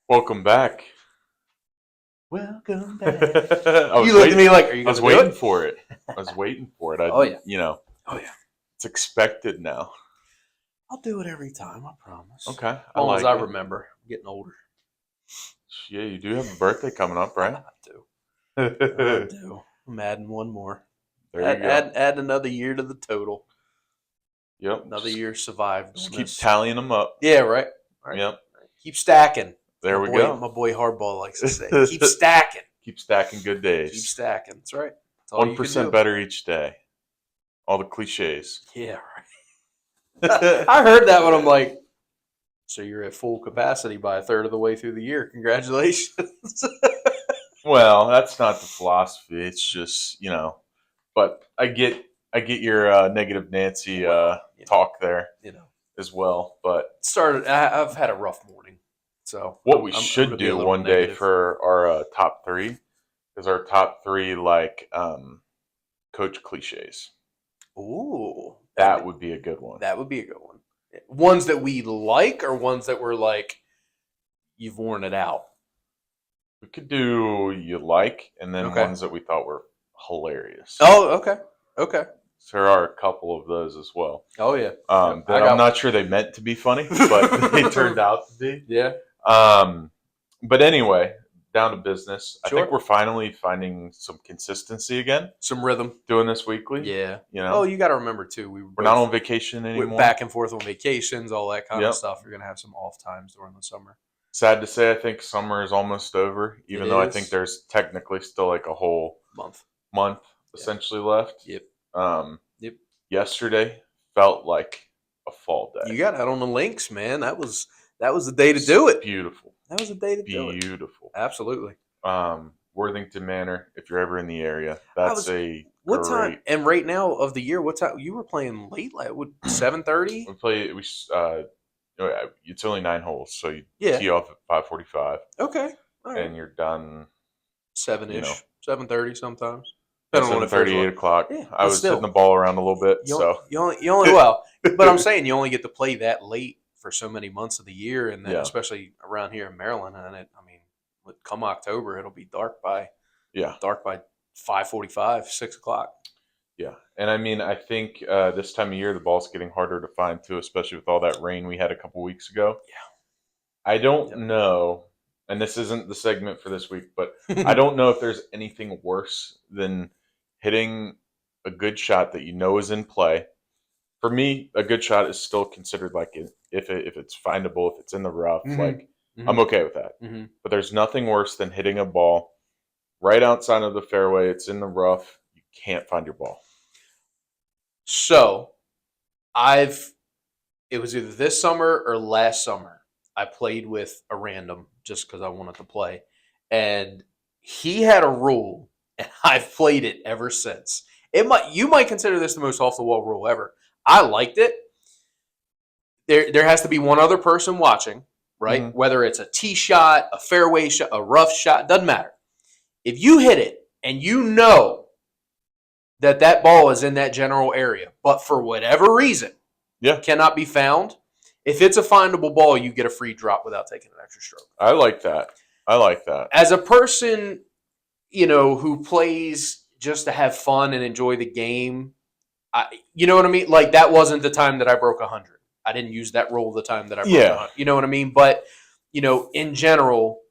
Welcome back. Welcome back. You looked at me like, are you I was going to do waiting it? for it. I was waiting for it. Oh, yeah. Oh yeah. it's expected now. I'll do it every time, I promise. Okay, As long as like I it. remember. I'm getting older. Yeah, you do have a birthday coming up, right? I do. I do. I'm adding one more. There you go. Add another year to the total. Yep. Another year survived. Just keep tallying them up. Yeah, right. Yep. Keep stacking. There we go. My boy Hardball likes to say, keep stacking. Keep stacking good days. Keep stacking. That's right. That's all 1% better each day. All the cliches. Yeah, right. I heard that when I'm like, so you're at full capacity by a third of the way through the year. Congratulations. Well, that's not the philosophy. It's just, but I get your negative Nancy talk there as well. But I've had a rough morning. So what we should do one day for our top three is our top three coach cliches. Ooh, that would be a good one. That would be a good one. Ones that we like, or ones that were like you've worn it out. We could do you like, and then ones that we thought were hilarious. Oh, okay. So there are a couple of those as well. Oh yeah. I'm not sure they meant to be funny, but they turned out to be. Yeah. But anyway, down to business. Sure. I think we're finally finding some consistency again. Some rhythm. Doing this weekly. Yeah. Oh, you got to remember too. We're not on vacation anymore. We're back and forth on vacations, all that kind of stuff. You're gonna have some off times during the summer. Sad to say, I think summer is almost over, even though I think there's technically still like a whole month essentially left. Yep. Yesterday felt like a fall day. You got out on the links, man. That was the day to do it. Beautiful. That was the day to do it. Beautiful. Absolutely. Worthington Manor, if you're ever in the area, that's what time? And right now of the year, what time? You were playing late, like 7:30. It's only 9 holes, so you tee off at 5:45. Okay, all right. And you're done 7-ish, 7:30 sometimes. 7:30, 8 o'clock. Yeah, I was hitting the ball around a little bit. You only well, but I'm saying you only get to play that late for so many months of the year, and then especially around here in Maryland, and come October, it'll be dark by 5:45, 6 o'clock. Yeah, and I think this time of year the ball's getting harder to find too, especially with all that rain we had a couple weeks ago. Yeah, I don't know, and this isn't the segment for this week, but I don't know if there's anything worse than hitting a good shot that you know is in play. For me, a good shot is still considered like if it's findable, if it's in the rough, I'm okay with that. Mm-hmm. But there's nothing worse than hitting a ball right outside of the fairway. It's in the rough. You can't find your ball. So, it was either this summer or last summer. I played with a random just because I wanted to play, and he had a rule, and I've played it ever since. You might consider this the most off the wall rule ever. I liked it. There has to be one other person watching, right? Mm-hmm. Whether it's a tee shot, a fairway shot, a rough shot, doesn't matter. If you hit it and you know that ball is in that general area, but for whatever reason, cannot be found, if it's a findable ball, you get a free drop without taking an extra stroke. I like that. As a person, who plays just to have fun and enjoy the game, you know what I mean? Like, that wasn't the time that I broke 100. I didn't use that rule the time that I broke 100. You know what I mean? But, in general,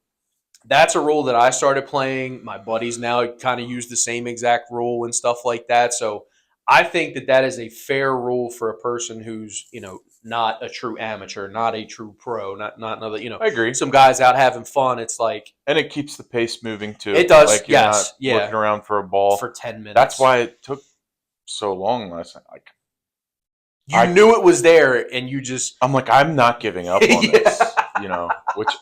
that's a rule that I started playing. My buddies now kind of use the same exact rule and stuff like that. So I think that is a fair rule for a person who's, not a true amateur, not a true pro, not another, I agree. Some guys out having fun. It's like, and it keeps the pace moving too. It does. Like you're not looking around for a ball for 10 minutes. That's why it took so long last night. Like, you knew it was there, and you just. I'm like, I'm not giving up on this. Which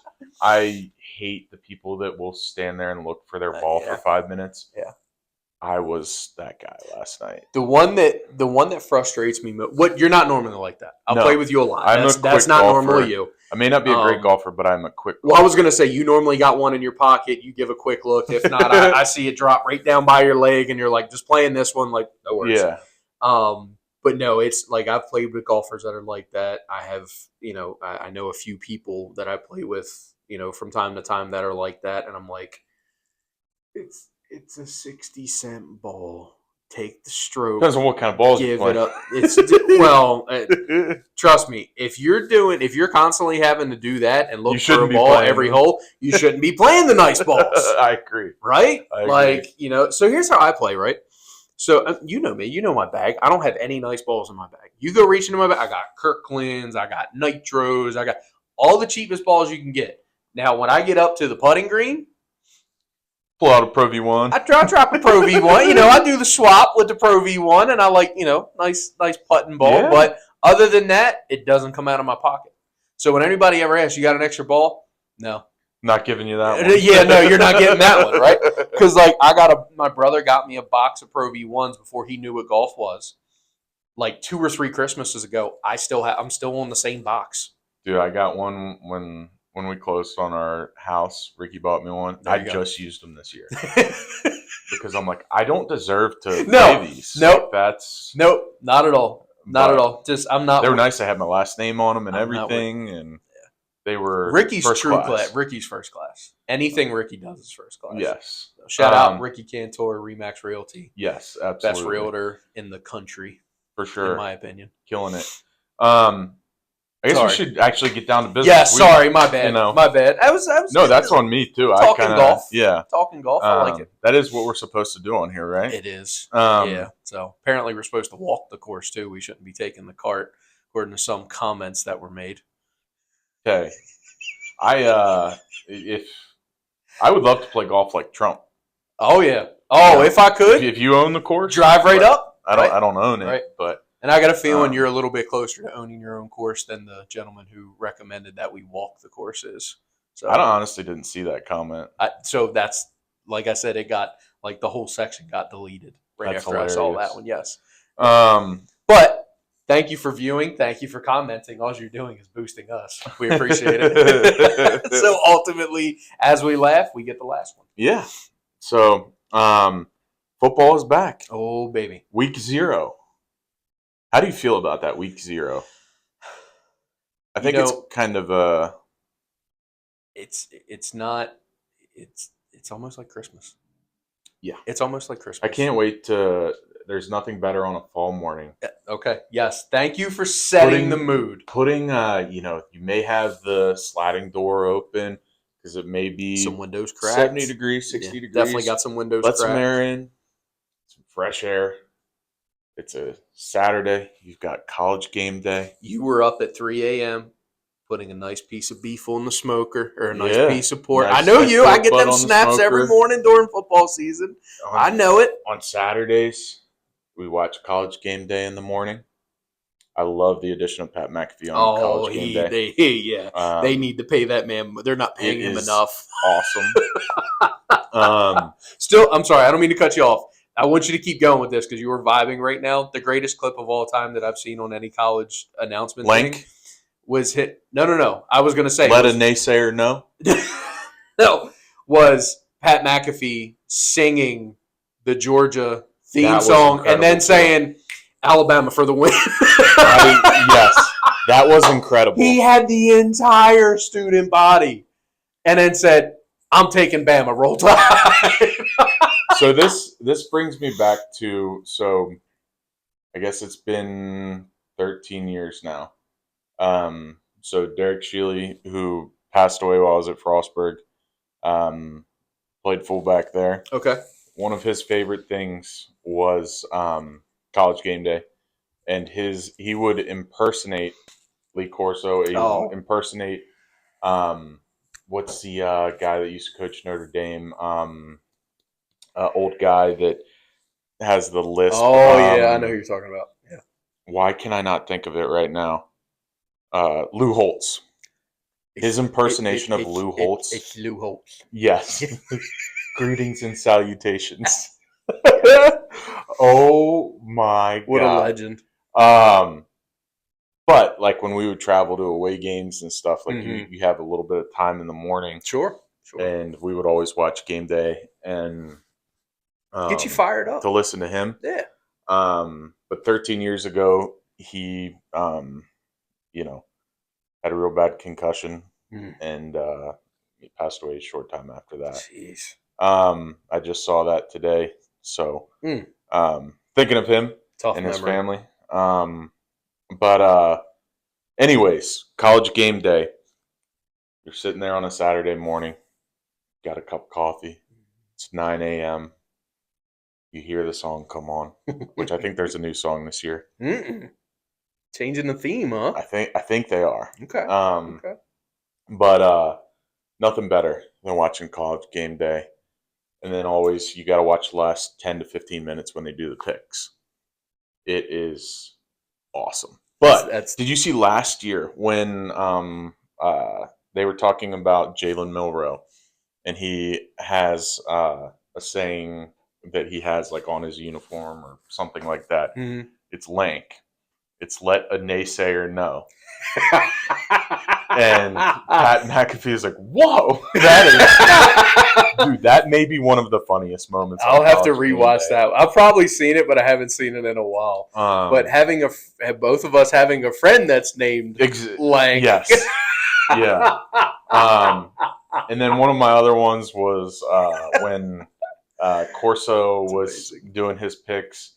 I hate the people that will stand there and look for their ball for 5 minutes. Yeah. I was that guy last night. The one that frustrates me. You're not normally like that. I'll play with you a lot. That's not golfer. Normally you. I may not be a great golfer, but I'm a quick golfer. Well, I was going to say, you normally got one in your pocket. You give a quick look. If not, I see it drop right down by your leg, and you're like, just playing this one, like, no worries. Yeah. But no, it's like I've played with golfers that are like that. I have, I know a few people that I play with, from time to time that are like that, and I'm like, it's a 60-cent ball. Take the stroke. Depends on what kind of balls Give you're playing. it up. Trust me. If you're constantly having to do that and look for a ball every hole, you shouldn't be playing the nice balls. I agree. Right? I agree. So here's how I play, right? So you know me, you know my bag. I don't have any nice balls in my bag. You go reach into my bag, I got Kirklands, I got Nitros, I got all the cheapest balls you can get. Now, when I get up to the putting green, pull out a Pro V1. I drop a Pro V1. I do the swap with the Pro V1, and I like, nice putting ball. Yeah. But other than that, it doesn't come out of my pocket. So when anybody ever asks, you got an extra ball? No. Not giving you that one. Yeah, no, you're not getting that one, right? Because my brother got me a box of Pro V1s before he knew what golf was. Like 2 or 3 Christmases ago, I'm still on the same box. Dude, I got one when we closed on our house. Ricky bought me one. I just used them this year because I'm like, I don't deserve to play these. Nope, nope, not at all. Not at all. Just I'm not. They were nice. I had my last name on them and everything, and they were Ricky's first true class. Ricky's first class. Anything Ricky does is first class. Yes. So shout out Ricky Cantor, Remax Realty. Yes, absolutely. Best realtor in the country, for sure. in my opinion, killing it. I guess we should actually get down to business. Yeah, sorry, my bad. My bad. I was no, that's on me too. Talking golf. Yeah, talking golf. I like it. That is what we're supposed to do on here, right? It is. Yeah. So apparently we're supposed to walk the course too. We shouldn't be taking the cart, according to some comments that were made. Okay. I would love to play golf like Trump. Oh yeah. Oh, if I could. If you own the course, drive right up. I don't own it, but. And I got a feeling you're a little bit closer to owning your own course than the gentleman who recommended that we walk the courses. So I honestly didn't see that comment. So that's, like I said, it got, like, the whole section got deleted after hilarious. I saw that one. Yes. But thank you for viewing. Thank you for commenting. All you're doing is boosting us. We appreciate it. So ultimately, as we laugh, we get the last one. Yeah. So football is back. Oh, baby. Week 0. How do you feel about that, week 0? I think it's kind of It's not. It's almost like Christmas. Yeah, it's almost like Christmas. I can't wait to. There's nothing better on a fall morning. Okay. Yes. Thank you for setting the mood. Putting, you may have the sliding door open because it may be some windows cracked, 70 degrees, 60 degrees. Definitely got some windows cracked. Let some air in, some fresh air. It's a Saturday. You've got college game day. You were up at 3 a.m. putting a nice piece of beef on the smoker or a nice piece of pork. I know you. I get them snaps every morning during football season. I know it. On Saturdays, we watch college game day in the morning. I love the addition of Pat McAfee on college game day. They need to pay that man. They're not paying him enough. Awesome. Still, I'm sorry. I don't mean to cut you off. I want you to keep going with this because you were vibing right now. The greatest clip of all time that I've seen on any college announcement thing was hit. No. I was going to say. Let a naysayer know. No, was Pat McAfee singing the Georgia theme song and then saying Alabama for the win. Yes, that was incredible. He had the entire student body and then said, I'm taking Bama, roll tide. So this brings me back to, I guess it's been 13 years now. So Derek Shealy, who passed away while I was at Frostburg, played fullback there. Okay. One of his favorite things was college game day, and he would impersonate Lee Corso. He would impersonate what's the guy that used to coach Notre Dame? Old guy that has the list. Oh, yeah, I know who you're talking about. Yeah. Why can I not think of it right now? Lou Holtz. His impersonation of Lou Holtz. It's Lou Holtz. Yes. Greetings and salutations. Oh my God. What a legend. But like when we would travel to away games and stuff, like you have a little bit of time in the morning. Sure. And we would always watch game day and get you fired up to listen to him. Yeah. But 13 years ago, he, had a real bad concussion and he passed away a short time after that. Jeez. I just saw that today, so thinking of him Tough and his memory. family. But anyways, college game day. You're sitting there on a Saturday morning, got a cup of coffee. It's 9 a.m. You hear the song come on, which I think there's a new song this year. Changing the theme, huh? I think they are. Okay. Okay. But nothing better than watching college game day. And then always you got to watch the last 10 to 15 minutes when they do the picks. It is awesome. But did you see last year when they were talking about Jalen Milroe, and he has a saying that he has like on his uniform or something like that. Mm-hmm. It's lank. It's let a naysayer know. And Pat McAfee is like, whoa, dude, that may be one of the funniest moments. I'll have to rewatch that. I've probably seen it, but I haven't seen it in a while. But both of us having a friend that's named Lang. Yes. Yeah. And then one of my other ones was when Corso was doing his picks.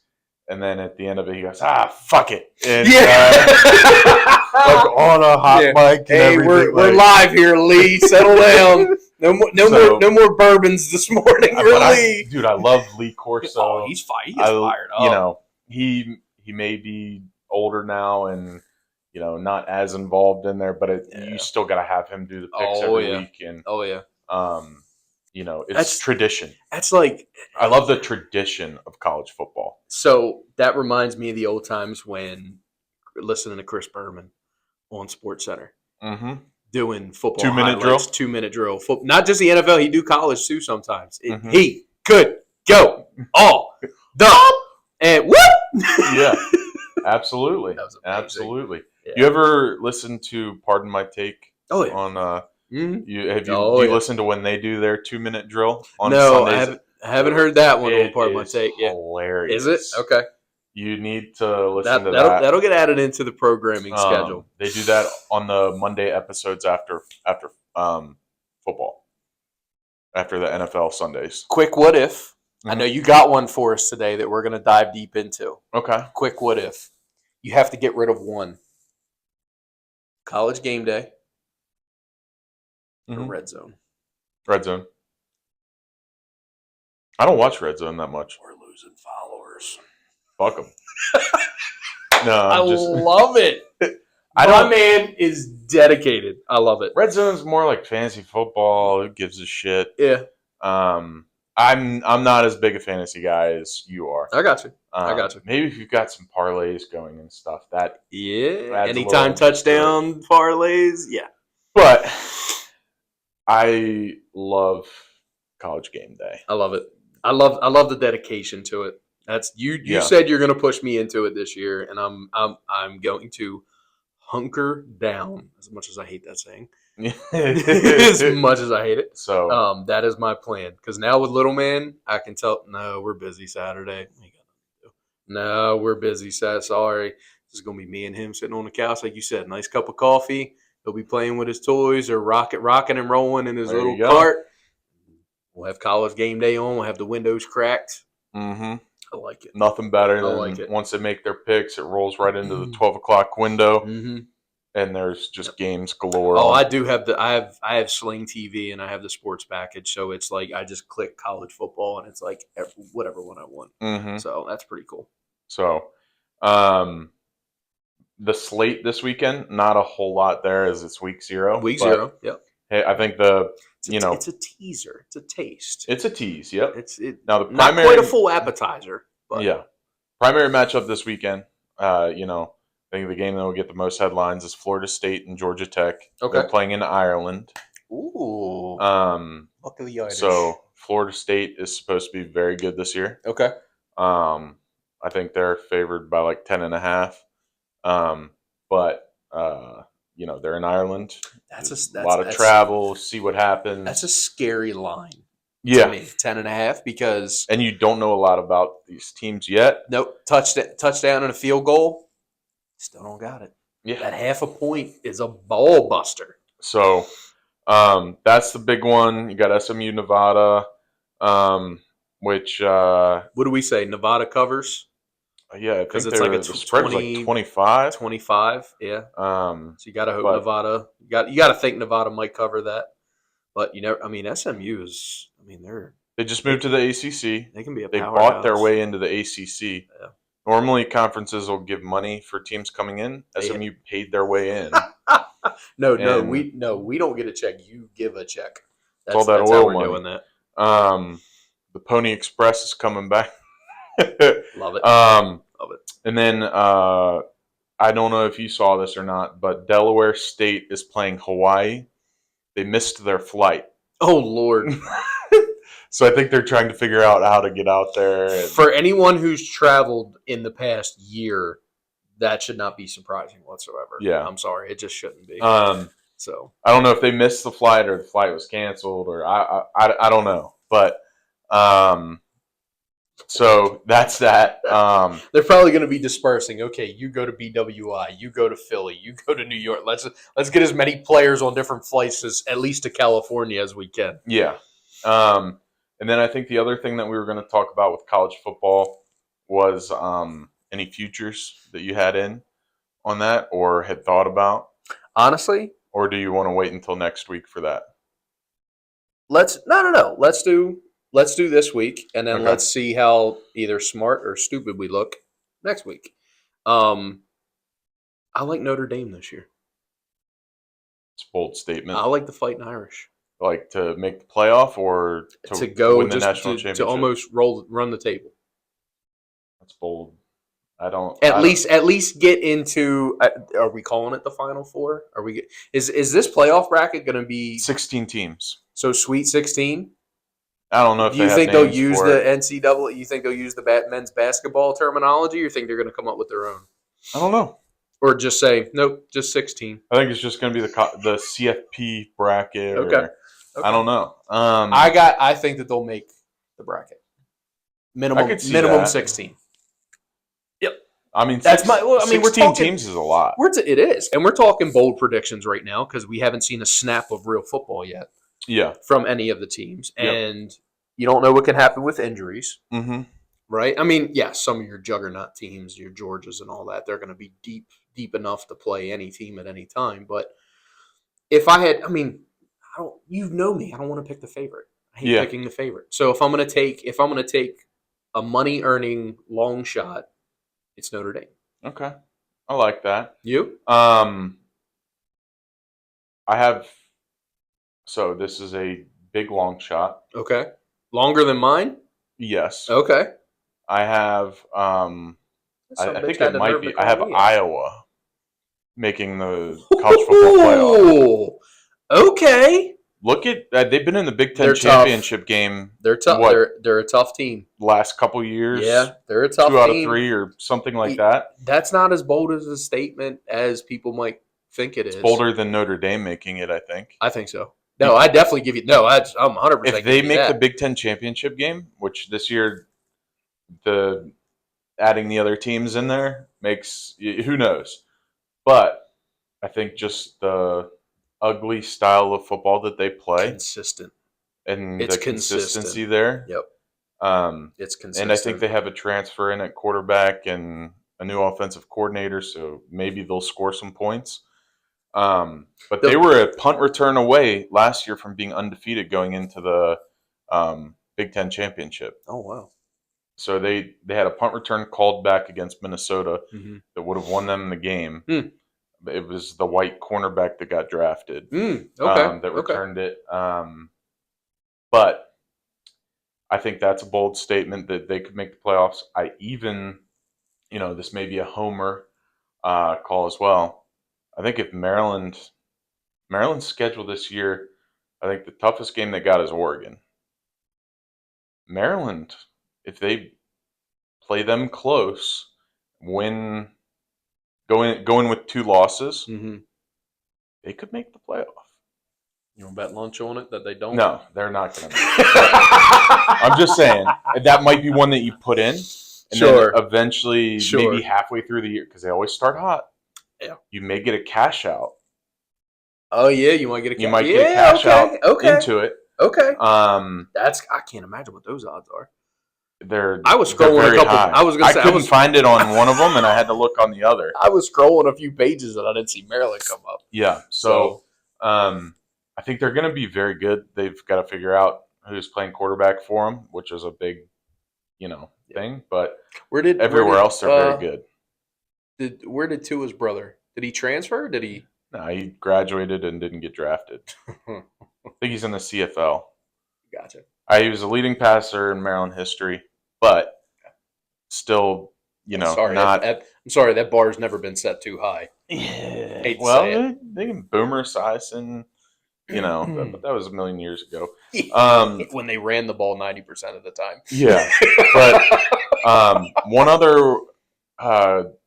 And then at the end of it, he goes, fuck it. And, like on a hot mic. Hey, we're live here, Lee. Settle down. No more bourbons this morning for Lee. Dude, I love Lee Corso. Oh, he's fired up. You know, he may be older now and, you know, not as involved in there, but you still got to have him do the picks every week. And, you know, it's tradition. That's like I love the tradition of college football. So that reminds me of the old times when listening to Chris Berman on Sports Center, doing football 2-minute drill, 2-minute drill. Not just the NFL, he do college too sometimes. He could go all the and whoop. Yeah, absolutely, absolutely. Yeah. You ever listen to Pardon My Take? Oh yeah. On do you listen to when they do their 2-minute drill on Sundays? I haven't heard that one on Part of My Take. Hilarious. Is it? Okay. You need to listen to that. That'll get added into the programming schedule. They do that on the Monday episodes after football, after the NFL Sundays. Quick what if. I know you got one for us today that we're going to dive deep into. Okay. Quick what if. You have to get rid of one. College game day. Or Red Zone. Red Zone. I don't watch Red Zone that much. We're losing followers. Fuck them. No, I love it. My man is dedicated. I love it. Red Zone is more like fantasy football. Who gives a shit? Yeah. I'm not as big a fantasy guy as you are. I got you. Maybe if you've got some parlays going and stuff, that anytime touchdown parlays, yeah. But I love college game day. I love it. I love the dedication to it. That's you said you're going to push me into it this year, and I'm going to hunker down. As much as I hate that saying, as much as I hate it. So that is my plan. Because now with little man, I can tell. No, we're busy Saturday. No, we're busy. Sorry, this is going to be me and him sitting on the couch, like you said. Nice cup of coffee. He'll be playing with his toys or rocking and rolling in his little cart. We'll have college game day on. We'll have the windows cracked. Mm-hmm. I like it. Nothing better than once they make their picks, it rolls right into the 12 o'clock window, and there's just games galore. Oh, I do have I have Sling TV and I have the sports package, so it's like I just click college football and it's like whatever one I want. So that's pretty cool. So, the slate this weekend, not a whole lot there as it's week 0. Week 0, yep. Hey, I think it's a teaser. It's a taste. It's a tease. Yep. Now the primary, not quite a full appetizer. But. Yeah. Primary matchup this weekend. I think the game that will get the most headlines is Florida State and Georgia Tech. Okay. They're playing in Ireland. Ooh. Luckily Irish. So Florida State is supposed to be very good this year. Okay. I think they're favored by like 10.5. But they're in Ireland. That's a lot of travel. See what happens. That's a scary line. Yeah, to me, 10.5 because you don't know a lot about these teams yet. Nope, touchdown and a field goal. Still don't got it. Yeah, that half a point is a ball buster. So, That's the big one. You got SMU, Nevada, which What do we say? Nevada covers yeah, I because think it's like a the spread is like 25. 25. Yeah. Um, So you got to hope but Nevada. You got to think Nevada might cover that. But I mean, SMU is. I mean, they just they moved to the ACC. they can be a They bought their powerhouse. way into the ACC. Yeah. Normally, conferences will give money for teams coming in. They SMU paid their way in, and we don't get a check. You give a check. it's all that That's how oil we're money. doing that. The Pony Express is coming back. Love it. Love it. And then I don't know if you saw this or not, but Delaware State is playing Hawaii. They missed their flight. Oh Lord. So I think they're trying to figure out how to get out there. For anyone who's traveled in the past year, that should not be surprising whatsoever. Yeah. I'm sorry, it just shouldn't be. So I don't know if they missed the flight or the flight was canceled, or I don't know. But so that's that. they're probably going to be dispersing. Okay, you go to BWI, you go to Philly, you go to New York. Let's get as many players on different flights as at least to California as we can. Yeah. And then I think the other thing that we were going to talk about with college football was any futures that you had in on that or had thought about, Honestly, or do you want to wait until next week for that? no. Let's do this week, and then Okay. let's see how either smart or stupid we look next week. I like Notre Dame this year. It's a bold statement. I like the Fighting Irish. Like to make the playoff or to go win the just national championship? to almost run the table. That's bold. I don't. At least get into. Are we calling it the Final Four? Are we? Is this playoff bracket going to be 16 teams? So Sweet 16. I don't know if Do you they think have they'll names use for the it. NCAA? You think they'll use the men's basketball terminology, or you think they're going to come up with their own? I don't know. Or just say nope, just 16. I think it's just going to be the CFP bracket. Okay. Or, I don't know. I think that they'll make the bracket. Minimum 16. Yep. I mean, that's my. Well, I mean, 16 we're talking, teams is a lot. It is, and we're talking bold predictions right now because we haven't seen a snap of real football yet. Yeah. From any of the teams, Yep. and you don't know what can happen with injuries. Mm-hmm. Right? I mean, yeah, some of your juggernaut teams, your Georgias and all that, they're going to be deep enough to play any team at any time. But if I had, I mean, you know me, I don't want to pick the favorite. I hate picking the favorite. So if I'm going to take a money earning long shot, it's Notre Dame. Okay, I like that. You? I have. So this is a big long shot. Okay, longer than mine. Yes. Okay. I have. I think it might be. I have Iowa making the college football playoff. Okay. Look at they've been in the Big Ten championship game. They're tough. They're a tough team. Last couple years. Yeah, they're a tough 2 out team. of 3 or something like that. That's not as bold as a statement as people might think it is. It's bolder than Notre Dame making it, I think. I think so. No, I definitely give you. No, I'm 100%. If they make the Big Ten championship game, which this year the adding the other teams in there makes, who knows, but I think just the ugly style of football that they play, consistent, and it's the consistency there. Yep. It's consistent, and I think they have a transfer in at quarterback and a new offensive coordinator, so maybe they'll score some points. But they were a punt return away last year from being undefeated going into the Big Ten championship. Oh wow! So they had a punt return called back against Minnesota that would have won them the game. It was the white cornerback that got drafted that returned it. But I think that's a bold statement that they could make the playoffs. I even, this may be a homer call as well. I think if Maryland's schedule this year, I think the toughest game they got is Oregon. Maryland, if they play them close, going with 2 losses, they could make the playoff. You want to bet lunch on it that they don't? No, they're not going to. I'm just saying that might be one that you put in, and then eventually, maybe halfway through the year, because they always start hot. Yeah, you may get a cash out, Oh yeah, you might get a You might get a cash out into it. Okay. Um, I can't imagine what those odds are. they're I was they're scrolling a very couple. high. I was gonna say couldn't find it on one of them, and I had to look on the other. I was scrolling a few pages and I didn't see Maryland come up. Yeah, so I think they're going to be very good. They've got to figure out who's playing quarterback for them, which is a big, thing. But everywhere else, they're very good. Where did Tua's brother? Did he transfer? Did he? No, he graduated and didn't get drafted. I think he's in the CFL. Gotcha. He was a leading passer in Maryland history, but still, not. I'm sorry, that bar's never been set too high. Yeah. Hate to Well, say it. they can boomer size and but that was a million years ago. When they ran the ball 90% of the time. Yeah, but one other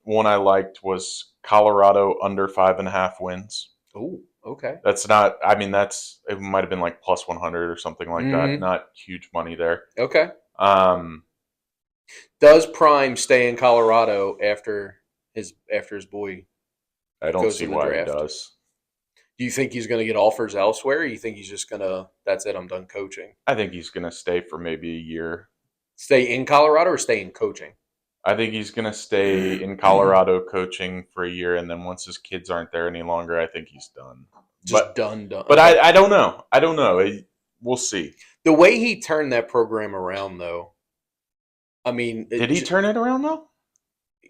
one I liked was Colorado under 5.5 wins. Oh, okay. That's not. I mean, it might have been like plus 100 or something like that. Not huge money there. Okay. Does Prime stay in Colorado after his boy? I don't see why he does. Do you think he's going to get offers elsewhere? Or you think he's just going to? That's it. I'm done coaching. I think he's going to stay for maybe a year. Stay in Colorado or stay in coaching? I think he's going to stay in Colorado coaching for a year, and then once his kids aren't there any longer, I think he's done. Done. But I don't know. I don't know. We'll see. The way he turned that program around, though. I mean, did he turn it around though?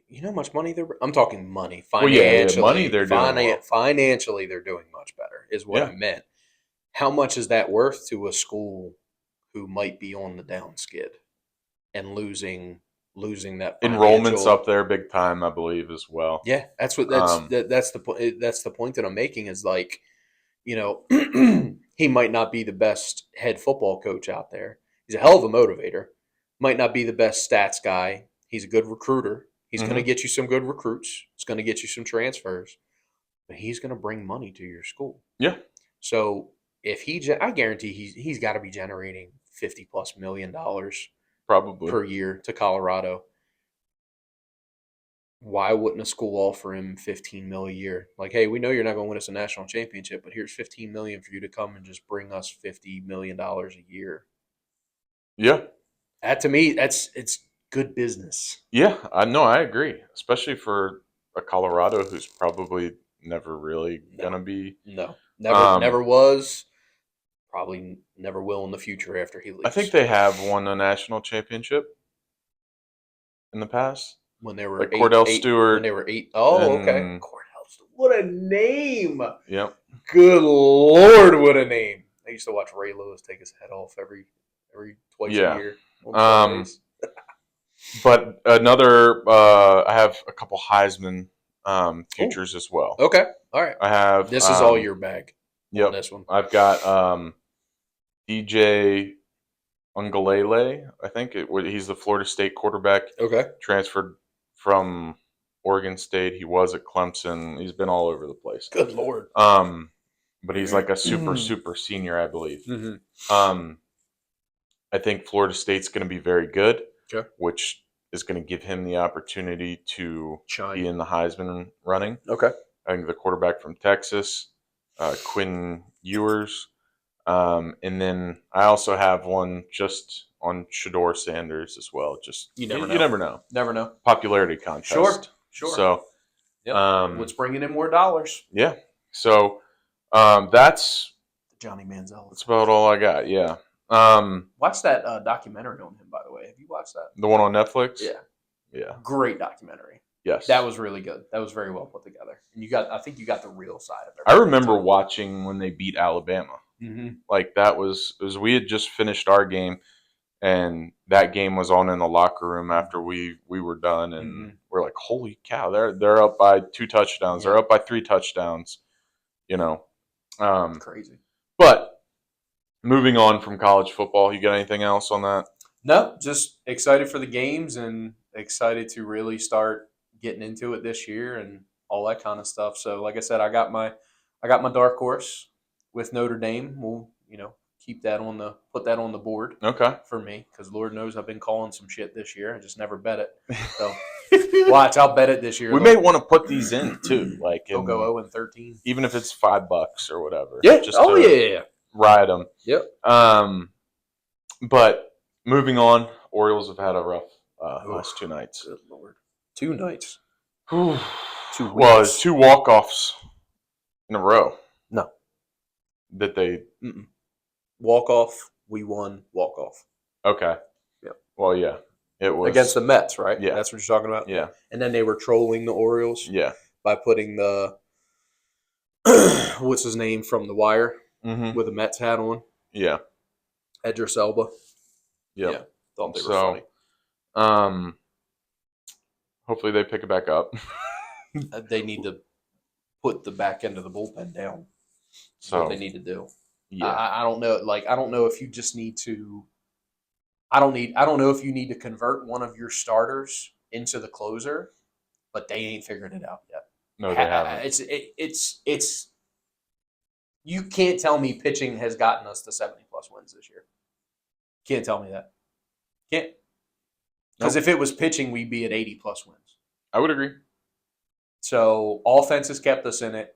You know how much money I'm talking money. Financially, money they're doing well. Financially, they're doing much better, is what I meant. How much is that worth to a school who might be on the down skid and losing that enrollment's up there big time, I believe, as well. Yeah, that's the point. That's the point that I'm making is like, he might not be the best head football coach out there. He's a hell of a motivator. Might not be the best stats guy. He's a good recruiter. He's going to get you some good recruits. He's going to get you some transfers. But he's going to bring money to your school. Yeah. So if I guarantee he's got to be generating $50+ million probably per year to Colorado. Why wouldn't a school offer him $15 million a year? Like, hey, we know you're not going to win us a national championship, but here's $15 million for you to come and just bring us $50 million a year. Yeah. That to me, it's good business. Yeah, I agree. Especially for a Colorado who's probably never really gonna be. No, never was. Probably never will in the future after he leaves. I think they have won a national championship in the past when they were like Cordell Stewart. When they were 8. Oh, okay. Cordell Stewart. What a name! Yep. Good Lord, what a name! I used to watch Ray Lewis take his head off every twice a year. But another, I have a couple Heisman futures as well. Okay, all right. I have. This is all your bag. Yep. This one. I've got DJ Ungalele. I think he's the Florida State quarterback. Okay. Transferred from Oregon State. He was at Clemson. He's been all over the place. Good Lord. But he's like a super senior, I believe. Mm-hmm. I think Florida State's going to be very good, which is going to give him the opportunity to shine, be in the Heisman running. Okay. I think the quarterback from Texas, Quinn Ewers. And then I also have one just on Shedeur Sanders as well. Just you never know. Never know. Popularity contest. Sure. So, what's bringing in more dollars? Yeah. So, that's Johnny Manziel. That's about all I got. Yeah. Watch that documentary on him, by the way. Have you watched that? The one on Netflix? Yeah. Great documentary. Yes. That was really good. That was very well put together. And I think you got the real side of it. I remember watching when they beat Alabama. Mm-hmm. Like we had just finished our game, and that game was on in the locker room after we were done, and we're like, holy cow, they're up by 2 touchdowns. Yeah. They're up by 3 touchdowns. Crazy. But moving on from college football, you got anything else on that? No, just excited for the games and excited to really start getting into it this year and all that kind of stuff. So, like I said, I got my dark horse with Notre Dame. We'll put that on the board. Okay. For me, because Lord knows I've been calling some shit this year. I just never bet it. So Watch, I'll bet it this year. We may want to put these in too, like They'll go 0-13, even if it's $5 or whatever. Yeah. Just Yeah. ride them. Yep. But moving on, Orioles have had a rough last 2 nights. Good Lord. 2 nights. 2 weeks. Well, it's 2 walk-offs in a row. No. That they walk off. We won walk off. Okay. Yep. Well, yeah, it was against the Mets, right? Yeah, that's what you're talking about. Yeah. And then they were trolling the Orioles. Yeah. By putting the what's his name from The Wire with a Mets hat on. Yeah. Edris Elba. Yep. Yeah. Thought they were funny. Hopefully they pick it back up. They need to put the back end of the bullpen down. That's what they need to do. Yeah. I don't know. Like, I don't know if you just need to. I don't know if you need to convert one of your starters into the closer, but they ain't figured it out yet. No, they haven't. It's. You can't tell me pitching has gotten us to 70+ wins this year. Can't tell me that. Can't. Because if it was pitching, we'd be at 80+ wins. I would agree. So offense has kept us in it.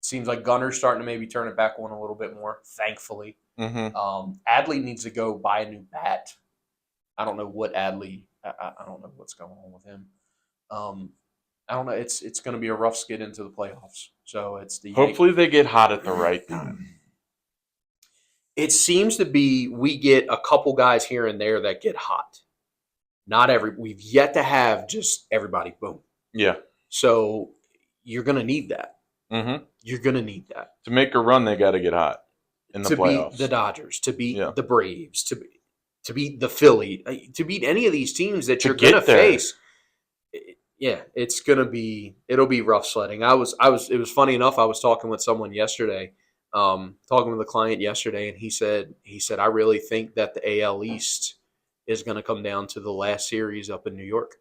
Seems like Gunner's starting to maybe turn it back on a little bit more, thankfully. Adley needs to go buy a new bat. I don't know what Adley. I don't know what's going on with him. I don't know. It's going to be a rough skid into the playoffs. So it's the hopefully they get hot at the right time. It seems to be we get a couple guys here and there that get hot. Not every. We've yet to have just everybody boom. Yeah. So you're going to need that. You're going to need that to make a run. They got to get hot in the playoffs. To beat the Dodgers, to beat the Braves, to beat the Philly, to beat any of these teams that you're going to face. Yeah, it'll be rough sledding. It was funny enough. I was talking with someone yesterday, talking with a client yesterday, and he said, I really think that the AL East is going to come down to the last series up in New York.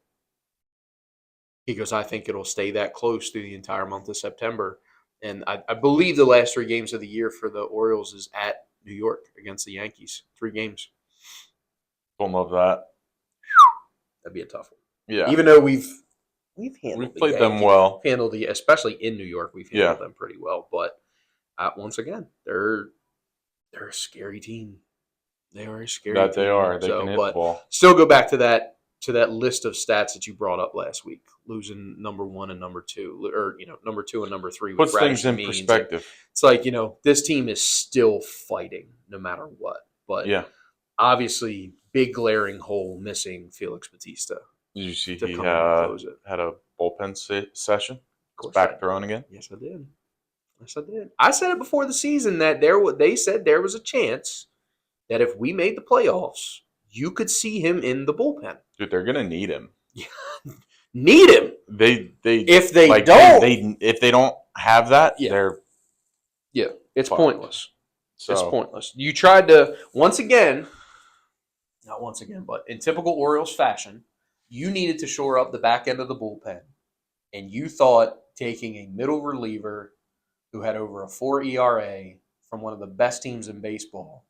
He goes, I think it'll stay that close through the entire month of September. And I believe the last 3 games of the year for the Orioles is at New York against the Yankees. 3 games. Don't love that. That'd be a tough one. Yeah. Even though we've played them well. Especially in New York, we've handled them pretty well. But once again, they're a scary team. They are a scary team. They are. They can hit the ball. Still go back to that list of stats that you brought up last week, losing number 1 and number 2, or number 2 and number 3. Puts things in perspective. It's like this team is still fighting no matter what. But obviously, big glaring hole missing Felix Bautista. Did you see he had a bullpen session? Back throwing again? Yes, I did. I said it before the season that they said there was a chance that if we made the playoffs, you could see him in the bullpen. Dude, they're gonna need him. Need him. If they don't have that, they're it's pointless. So. It's pointless. You tried to not once again, but in typical Orioles fashion, you needed to shore up the back end of the bullpen, and you thought taking a middle reliever who had over a 4 ERA from one of the best teams in baseball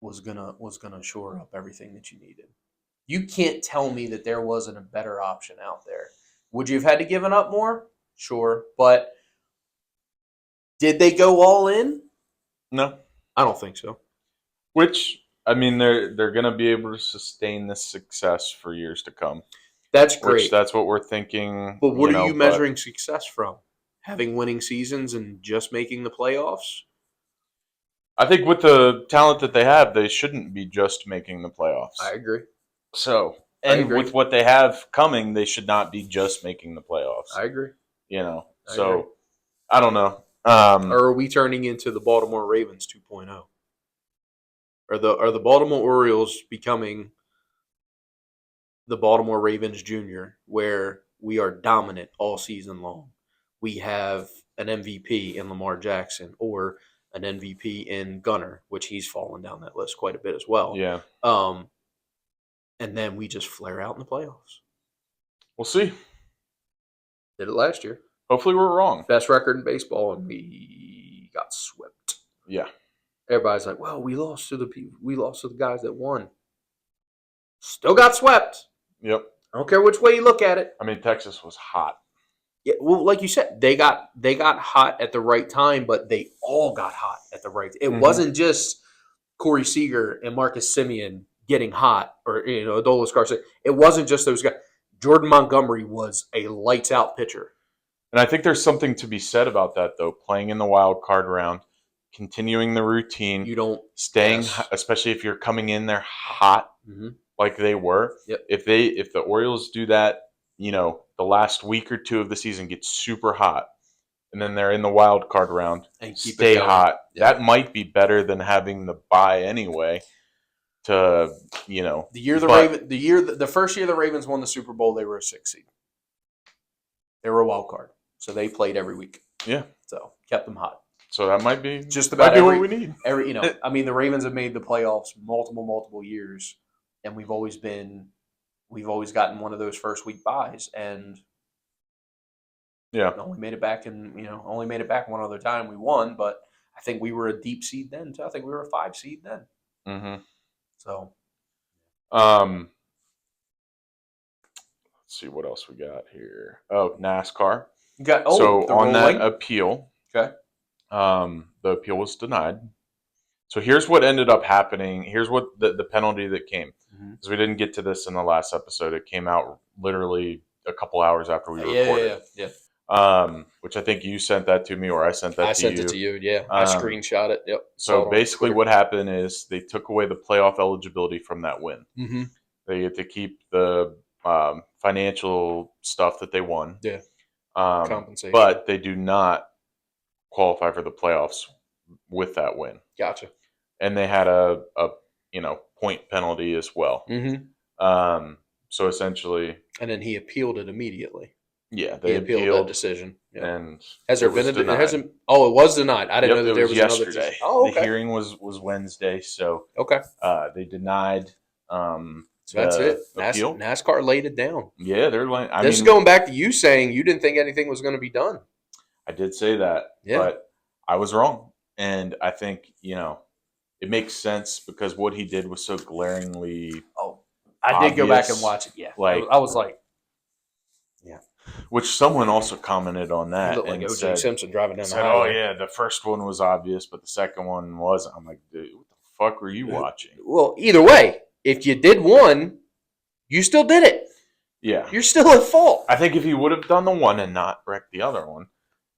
was gonna shore up everything that you needed. You can't tell me that there wasn't a better option out there. Would you have had to given up more? Sure, but did they go all in? No, I don't think so. Which, I mean, they're going to be able to sustain this success for years to come. That's great. That's what we're thinking. But what are you measuring success from? Having winning seasons and just making the playoffs? I think with the talent that they have, they shouldn't be just making the playoffs. I agree. So, with what they have coming, they should not be just making the playoffs. I agree. I don't know. Or are we turning into the Baltimore Ravens 2.0? Are the Baltimore Orioles becoming the Baltimore Ravens Jr., where we are dominant all season long? We have an MVP in Lamar Jackson, or an MVP in Gunner, which he's fallen down that list quite a bit as well. Yeah. And then we just flare out in the playoffs. We'll see. Did it last year. Hopefully we're wrong. Best record in baseball, and we got swept. Yeah. Everybody's like, well, we lost to the guys that won. Still got swept. Yep. I don't care which way you look at it. I mean, Texas was hot. Yeah, well, like you said, they got hot at the right time, but they all got hot at the right time. It wasn't just Corey Seager and Marcus Semien getting hot, or Adolis Garcia. It wasn't just those guys. Jordan Montgomery was a lights out pitcher. And I think there's something to be said about that, though. Playing in the wild card round, continuing the routine, You don't staying, especially if you're coming in there hot like they were. Yep. If the Orioles do that, the last week or two of the season gets super hot, and then they're in the wild card round and keep stay it going. hot. Yep. That might be better than having the bye anyway. The first year the Ravens won the Super Bowl, they were a 6 seed. They were a wild card, so they played every week. Yeah, so kept them hot. So that might be just about what we need. I mean, the Ravens have made the playoffs multiple years, and we've always gotten one of those first week byes, and only made it back one other time. We won, but I think we were a deep seed then too. I think we were a 5 seed then. Mm-hmm. So, let's see what else we got here. Oh, NASCAR. On that appeal, okay, the appeal was denied. So here's what ended up happening. Here's what the penalty that came, because we didn't get to this in the last episode. It came out literally a couple hours after we recorded. Yeah. Which I think you sent that to me, or I sent that to you. I sent it to you. Yeah, I screenshot it. Yep. So basically, what happened is they took away the playoff eligibility from that win. Mm-hmm. They get to keep the financial stuff that they won. Yeah. Compensation, but they do not qualify for the playoffs with that win. Gotcha. And they had a point penalty as well. Mm-hmm. So essentially, and then he appealed it immediately. Yeah, they appealed that decision. Yeah. And has there been it hasn't? Oh, it was denied. I didn't know that there was yesterday. Another decision. Oh, okay. The hearing was Wednesday, so okay. They denied. So that's it. NASCAR laid it down. Yeah, they're like. This is going back to you saying you didn't think anything was going to be done. I did say that, but I was wrong, and I think it makes sense because what he did was so glaringly. Oh, I did go back and watch it. Yeah, I was like. Yeah, which someone also commented on that and like O.J. Simpson driving down the highway. Oh yeah, the first one was obvious, but the second one wasn't. I'm like, dude, what the fuck were you watching? Well, either way, if you did one, you still did it. Yeah, you're still at fault. I think if he would have done the one and not wrecked the other one,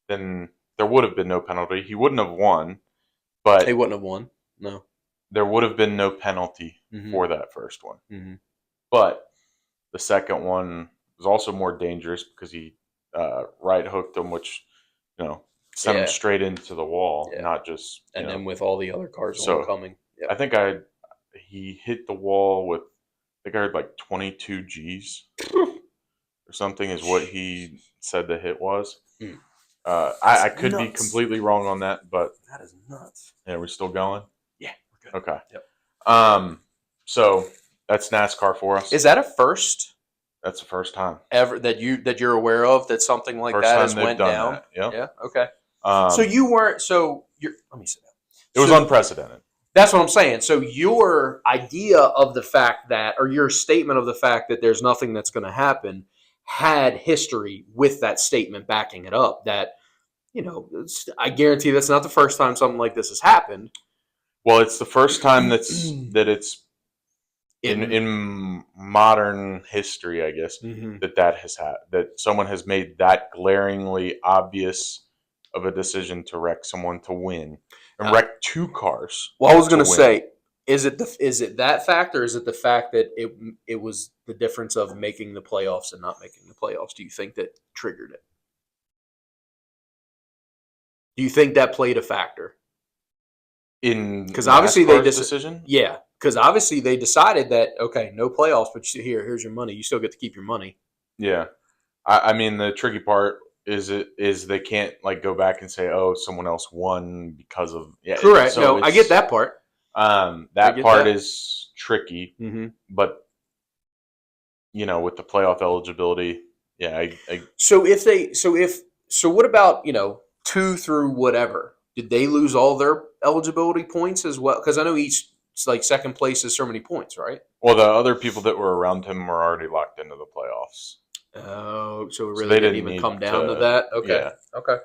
then there would have been no penalty. He wouldn't have won, but he wouldn't have won. No, there would have been no penalty for that first one. Mm-hmm. But the second one was also more dangerous because he right hooked him, which sent him straight into the wall, not just. And then with all the other cars oncoming, I think he hit the wall with. I think I heard like 22 G's or something is what he said the hit was. I could be completely wrong on that, but that is nuts. Yeah, we're still going. Yeah, we're good. Okay. Yep. So that's NASCAR for us. Is that a first? That's the first time ever that you're aware of that something like that has went down. That. Yep. Yeah. Okay. So you weren't. So you're. Let me sit down. It was unprecedented. That's what I'm saying. So your idea of the fact that, or your statement of the fact that there's nothing that's going to happen, had history with that statement backing it up. That I guarantee that's not the first time something like this has happened. Well, it's the first time that it's in modern history, I guess, that has that someone has made that glaringly obvious of a decision to wreck someone to win and wreck two cars. Well, I was going to say, is it that fact, or is it the fact that it was the difference of making the playoffs and not making the playoffs? Do you think that triggered it? Do you think that played a factor? Because obviously they decision. Yeah, because obviously they decided that no playoffs, but here's your money. You still get to keep your money. Yeah, I mean the tricky part is they can't go back and say someone else won because of correct. So no, I get that part. That part is tricky, but with the playoff eligibility, So what about 2 through whatever? Did they lose all their eligibility points as well? Because I know each second place is so many points, right? Well, the other people that were around him were already locked into the playoffs, Oh, so it so really they didn't didn't even need come down to that. Okay, Yeah, okay.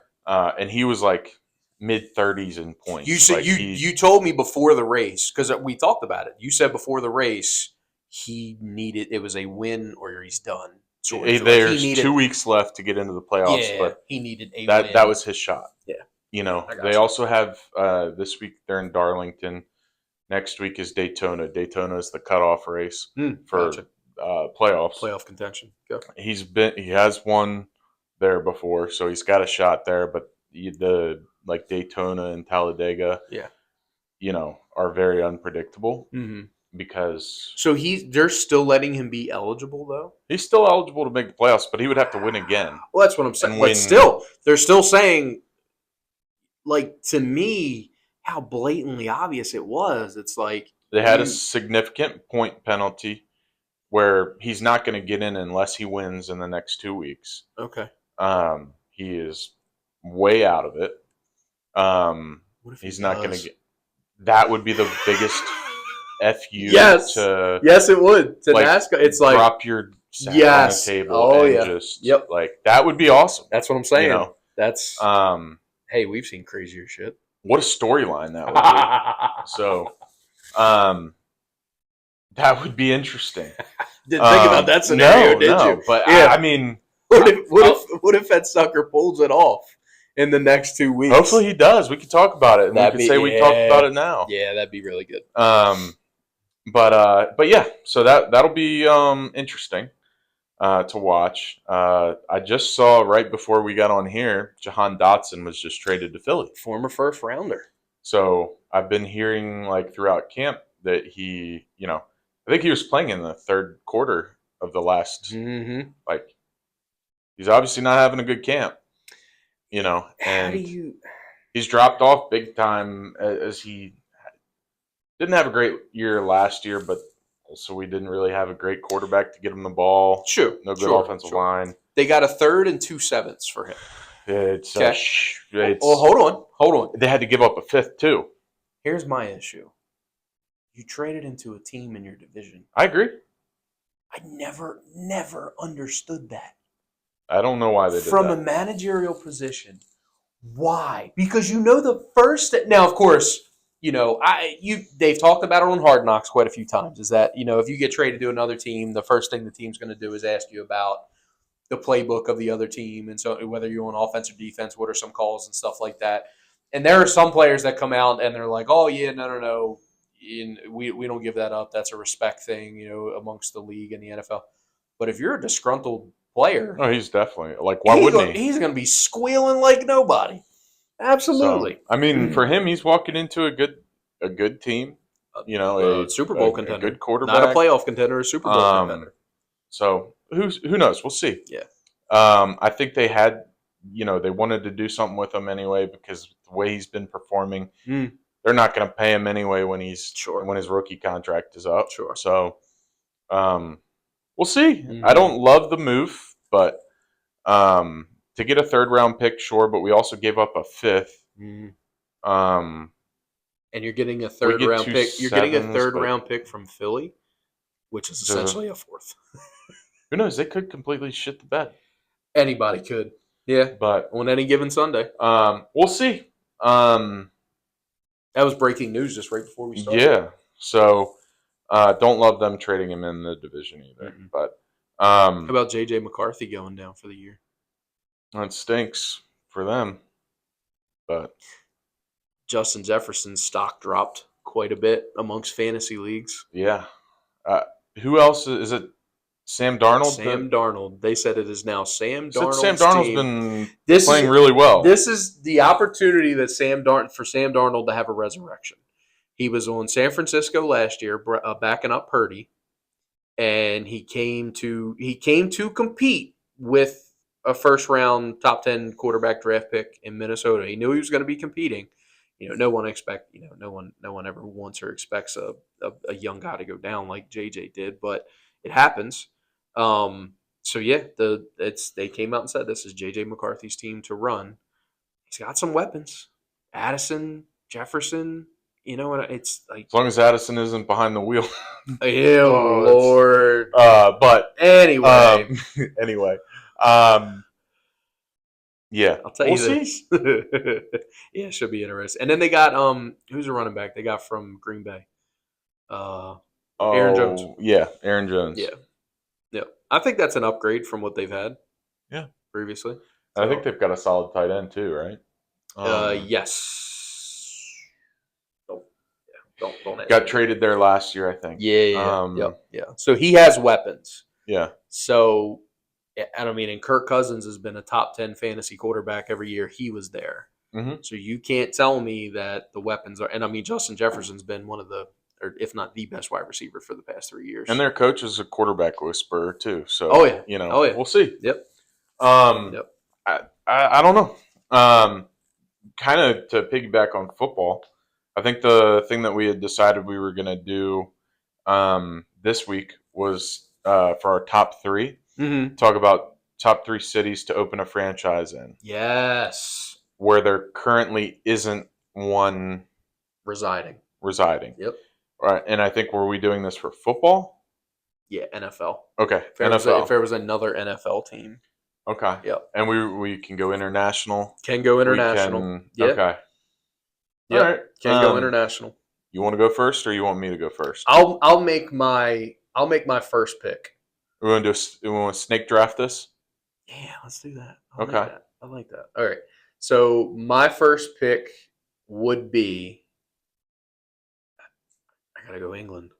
and he was like mid-30s in You points. said Like you told me before the race because we talked about it. You said before the race he needed it was a win or he's done sort of. Like he there's needed, 2 weeks left to get into the playoffs, yeah, but he needed a that win. was his shot. Yeah, You yeah, know, I they got you. also have this week they're in Darlington. Next week is Daytona. Daytona is the cutoff race for Gotcha. playoffs. Playoff contention. Go. He has won there before, so he's got a shot there. But the like Daytona and Talladega, Yeah. Are very unpredictable Mm-hmm. because So they're still letting him be eligible though. he's still eligible to make the playoffs, but he would have to win again Well, that's what I'm saying. and But win. still, they're still saying, like to me, how blatantly obvious it was. It's like They had a significant point penalty where he's not going to get in unless he wins in the next 2 weeks. okay. He is way out of it. What if He's he not going to does? get. That would be the biggest fu Yes, to yes, it would to like NASCAR. It's like drop your sack on the yes, table oh and yeah, just yep. like that would be awesome. That's what I'm You saying. know, That's um, hey, we've seen crazier shit. what a storyline that would be. So, that would be interesting. Didn't think about that scenario, did you? But Yeah. I mean, What if that sucker pulls it off in the next 2 weeks? hopefully he does. We could talk about it, and we could say we talked about it now. Yeah, that'd be really good. But yeah, so that'll be interesting to watch. I just saw right before we got on here, Jahan Dotson was just traded to Philly. Former first rounder. So I've been hearing like throughout camp that he, I think he was playing in the third quarter of the last. Mm-hmm. Like he's obviously not having a good camp, How and do you? he's dropped off big time as he didn't have a great year last year, but also we didn't really have a great quarterback to get him the ball. Sure, No good offensive line. They got a 3rd and 2/7 for him. It's Okay. it's Well, hold on. They had to give up a fifth too. Here's my issue. You traded into a team in your division. I agree. I never understood that. I don't know why they did From that. a managerial position. Why? Because the first now, of course, they've talked about it on Hard Knocks quite a few times. Is that if you get traded to another team, the first thing the team's going to do is ask you about the playbook of the other team, and so whether you're on offense or defense, what are some calls and stuff like that. And there are some players that come out and they're like, "Oh yeah, no, we don't give that up. That's a respect thing, amongst the league and the NFL." But if you're a disgruntled player, Oh, he's definitely like, why wouldn't he? He's going to be squealing like nobody. Absolutely. So, I mean, for him, he's walking into a good team. A Super Bowl contender, a good quarterback, not a playoff contender, a Super Bowl contender. So who knows? We'll see. Yeah. I think they had, they wanted to do something with him anyway because the way he's been performing, they're not going to pay him anyway when his rookie contract is up. Sure. So, we'll see. I don't love the move, but to get a third round pick, sure. But we also gave up a fifth. And you're getting a third round pick. You're getting a third round pick from Philly, which is essentially a fourth. Who knows? They could completely shit the bed. Anybody could. Yeah. But on any given Sunday. We'll see. That was breaking news just right before we started. Yeah. So don't love them trading him in the division either. But how about J.J. McCarthy going down for the year? That stinks for them. But Justin Jefferson's stock dropped quite a bit amongst fantasy leagues. Yeah. Who else is it? Sam Darnold? Sam Darnold. They said it is now Sam Darnold's Sam Darnold's team. been playing really well. This is the opportunity that Sam Darnold to have a resurrection. He was on San Francisco last year, backing up Purdy, and he came to compete with a first round top 10 quarterback draft pick in Minnesota. He knew he was going to be competing. No one ever wants or expects a young guy to go down like JJ did, but it happens. So yeah, they came out and said this is JJ McCarthy's team to run. He's got some weapons. Addison, Jefferson, you know what? It's like, As long as Addison isn't behind the wheel. ew, Oh, Lord. but Anyway, anyway, yeah, I'll tell we'll you see. this. Yeah, it should be interesting. And then they got who's a running back? They got from Green Bay. Uh, Aaron Jones. Oh, yeah, Aaron Jones. Yeah, yeah. I think that's an upgrade from what they've had Yeah, previously. I think So, they've got a solid tight end too, right? yes. Don't ask Got me that. traded there last year, I think. Yeah, yep, yeah. So he has weapons. Yeah. So, and I mean, and Kirk Cousins has been a top 10 fantasy quarterback every year he was there. Hmm. So you can't tell me that the weapons are. And I mean, Justin Jefferson's been one of the, or if not the best wide receiver for the past 3 years. And their coach is a quarterback whisperer too, so Oh yeah, oh yeah, we'll see. yep, Um, yep. I don't know. Kind of to piggyback on football, I think the thing that we had decided we were going to do this week was for our top three, Mm-hmm. talk about top three cities to open a franchise in, Yes, where there currently isn't one residing. residing. Yep. Right, and I think were we doing this for football? Yeah, NFL. Okay, If NFL. there was another NFL team, Okay, yep, and we can go international. can go We international. can. Yeah, Okay, all yep, right. can go international. You want to go first, or you want me to go first? I'll make my first pick. We want to do. We want to snake draft this. Yeah, let's do that. I like Okay. that. I like that. All right. So my first pick would be I gotta go England.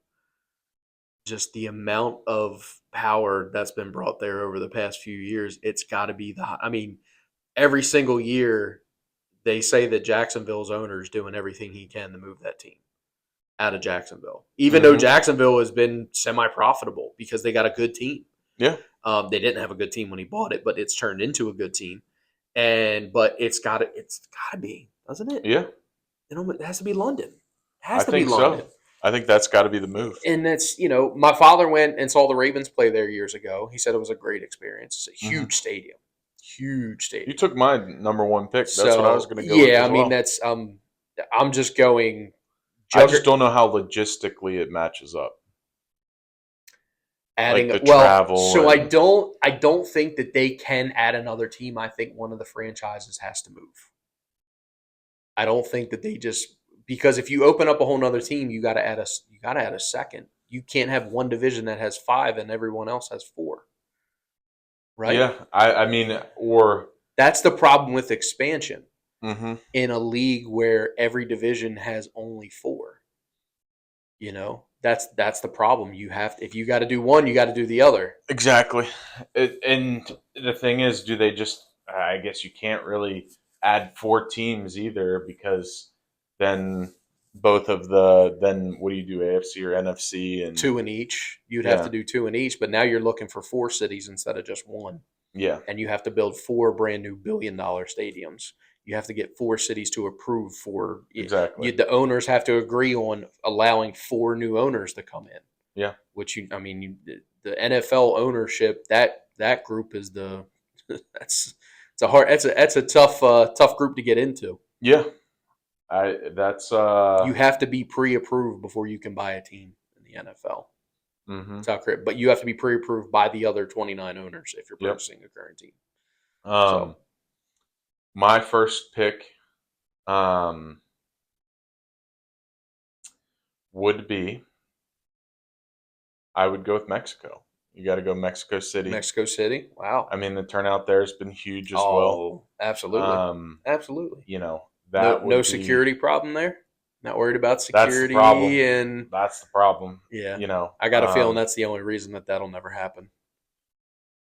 Just the amount of power that's been brought there over the past few years, it's got to be the. I mean, every single year they say that Jacksonville's owner is doing everything he can to move that team out of Jacksonville, even though Mm-hmm. Jacksonville has been semi-profitable because they got a good team. Yeah. They didn't have a good team when he bought it, but it's turned into a good team. But it's got to be, doesn't it? Yeah. You know, it has to be London. It I has to be think London. so. I think that's got to be the move. And that's, my father went and saw the Ravens play there years ago. He said it was a great experience. It's a Mm-hmm. huge stadium. Huge stadium. You took my number one pick. That's what I was So, going to go with yeah, as I mean, well. that's I'm just going I just jugger don't know how logistically it matches up. adding Like the well, travel so and I don't think that they can add another team. I think one of the franchises has to move. I don't think that they just because if you open up a whole nother team, you got to add a second. You can't have one division that has 5 and everyone else has 4, right? yeah. I mean, or That's the problem with expansion mm-hmm. in a league where every division has only 4. That's the problem. If you got to do one, you got to do the other. Exactly. And the thing is, do they just? I guess you can't really add four teams either because then both of the then what do you do AFC or NFC and 2 in each. You'd have to yeah do 2 in each, but now you're looking for 4 cities instead of just one. yeah And you have to build 4 brand new billion-dollar stadiums. You have to get 4 cities to approve exactly the owners have to agree on allowing 4 new owners to come in. yeah Which the NFL ownership that group is the that's a tough group to get into. yeah I that's You have to be pre-approved before you can buy a team in the NFL. mm-hmm. That's how correct. But you have to be pre-approved by the other 29 owners if you're Yep. purchasing a current team. um So my first pick um would be I would go with Mexico. You got to go Mexico City. Mexico City, wow. I mean the turnout there has been huge as well. Oh, absolutely, absolutely. That No would be security problem there. Not worried about that's the problem. security and That's the problem. yeah. I got a feeling Um, that's the only reason that'll never happen.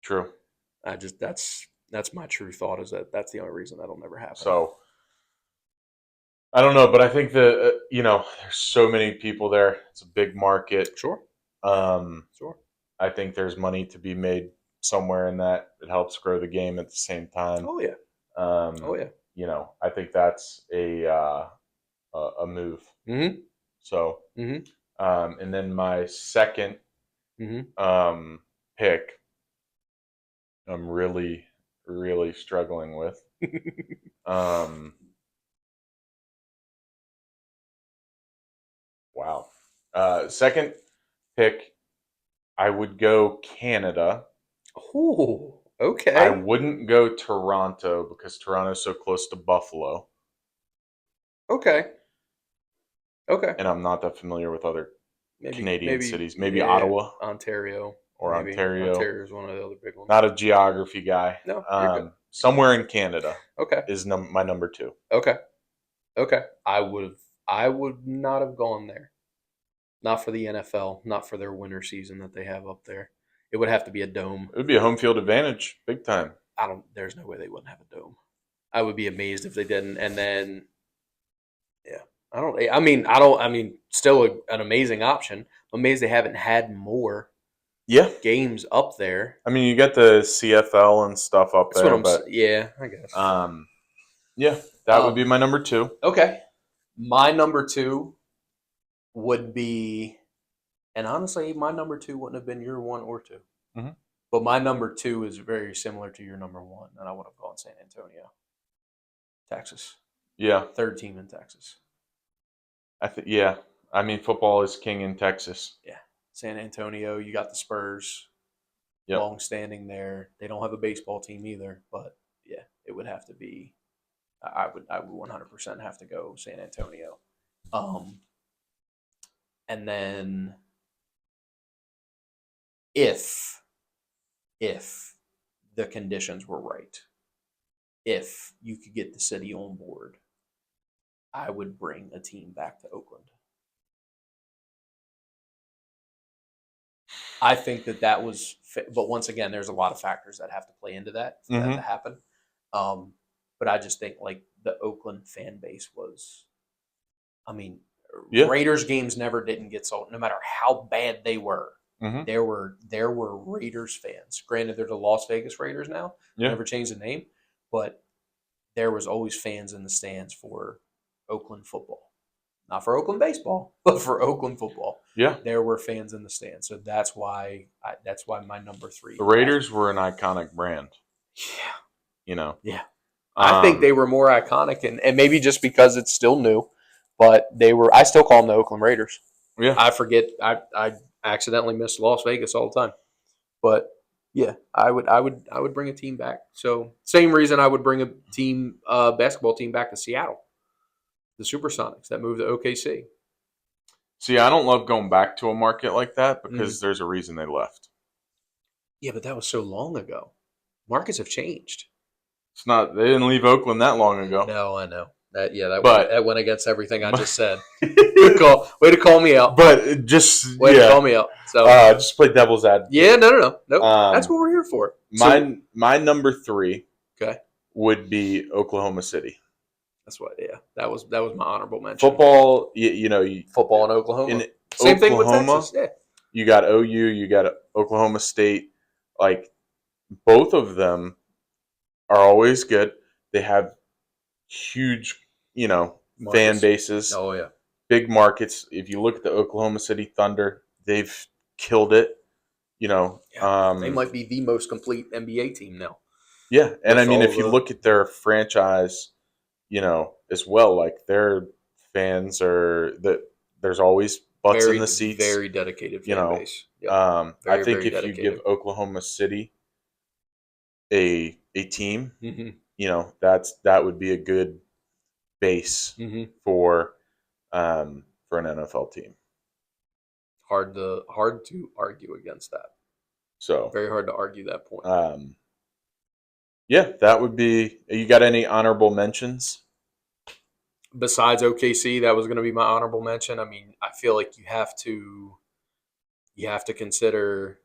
true. That's my true thought is that's the only reason that'll never happen. So I don't know, but I think that there's so many people there. It's a big market. Sure, Um, sure. I think there's money to be made somewhere in that. It helps grow the game at the same time. Oh yeah, Um, oh yeah. I think that's a move. Mm-hmm. So, Mm-hmm. and then my second Mm-hmm. pick, I'm really, really struggling with. Um, Wow. Second pick, I would go Canada. Oh, I okay. wouldn't go Toronto because Toronto's so close to Buffalo, Okay. Okay. and I'm not that familiar with other Canadian Maybe, cities. Maybe yeah, Ottawa Ontario. or Maybe Ontario. Ontario is one of the other big ones. Not a geography guy. No, you're good. Somewhere in Canada Okay. is my number two. Okay. Okay. I would not have gone there. Not for the NFL, not for their winter season that they have up there. It would have to be a dome. It would be a home field advantage, big time. I don't there's no way they wouldn't have a dome. I would be amazed if they didn't. And then yeah. I mean still an amazing option. I'm amazed they haven't had more Yeah, games up there. I mean you get the CFL and stuff up That's what there, I'm but yeah, I guess. yeah, that would be Um my number two. okay. My number 2 would be and honestly my number 2 wouldn't have been your 1 or 2. Hmm. But my number 2 is very similar to your number 1, and I would have gone San Antonio, Texas. Yeah, Third team in Texas. I think yeah. I mean football is king in Texas. Yeah. San Antonio, you got the Spurs, Yep. long standing there. They don't have a baseball team either, but yeah, it would have to be I would 100% have to go San Antonio. Um and then if if the conditions were right, if you could get the city on board, I would bring a team back to Oakland. I think that was, but once again, there's a lot of factors that have to play into that for that to Hmm. happen. Um, but I just think like the Oakland fan base was, I mean, Yeah. Raiders games never didn't get sold, no matter how bad they were. Hmm. There were Raiders fans. Granted, they're the Las Vegas Raiders now. Yeah. Never changed the name, but there was always fans in the stands for Oakland football. Not for Oakland baseball, but for Oakland football. Yeah. There were fans in the stands, so that's why my number 3. The Raiders were an iconic brand. Yeah, You know. yeah. I think Um. they were more iconic, and maybe just because it's still new, but they were. I still call them the Oakland Raiders. Yeah. I forget. I accidentally miss Las Vegas all the time, but yeah, I would bring a team back. So same reason I would bring a team, basketball team back to Seattle, the Supersonics that moved to OKC. See, I don't love going back to a market like that Mm. because there's a reason they left. Yeah, but that was so long ago. Markets have changed. It's not. They didn't leave Oakland that long ago. No, I know that. Yeah, that went But that went against everything I just said. Way to call me out. but just Way to yeah, call me out. So just play devil's advocate. yeah, no. Nope. That's Um, what we're here for. So my number three okay, would be Oklahoma City. that's what. Yeah, that was my honorable mention. Football, Football in Oklahoma. in Same thing with Oklahoma, Texas. Yeah. you got OU, you got Oklahoma State. Like both of them are always good. They have huge, fan Marcus. bases, Oh yeah. big markets. If you look at the Oklahoma City Thunder, they've killed it. Yeah. They might be the most complete NBA team now. Yeah, and I With mean, all if you the look at their franchise, as well, like their fans are that there's always butts in very, the seats. very dedicated fan base. Yep. I Very, think very if you give dedicated. Oklahoma City a team, Mm-hmm. that would be a good base Mm-hmm. for an NFL team. Hard to argue against that. So, Very hard to argue that point. yeah, that would be. You got any honorable mentions? Besides OKC, that was going to be my honorable mention. I mean, I feel like you have to consider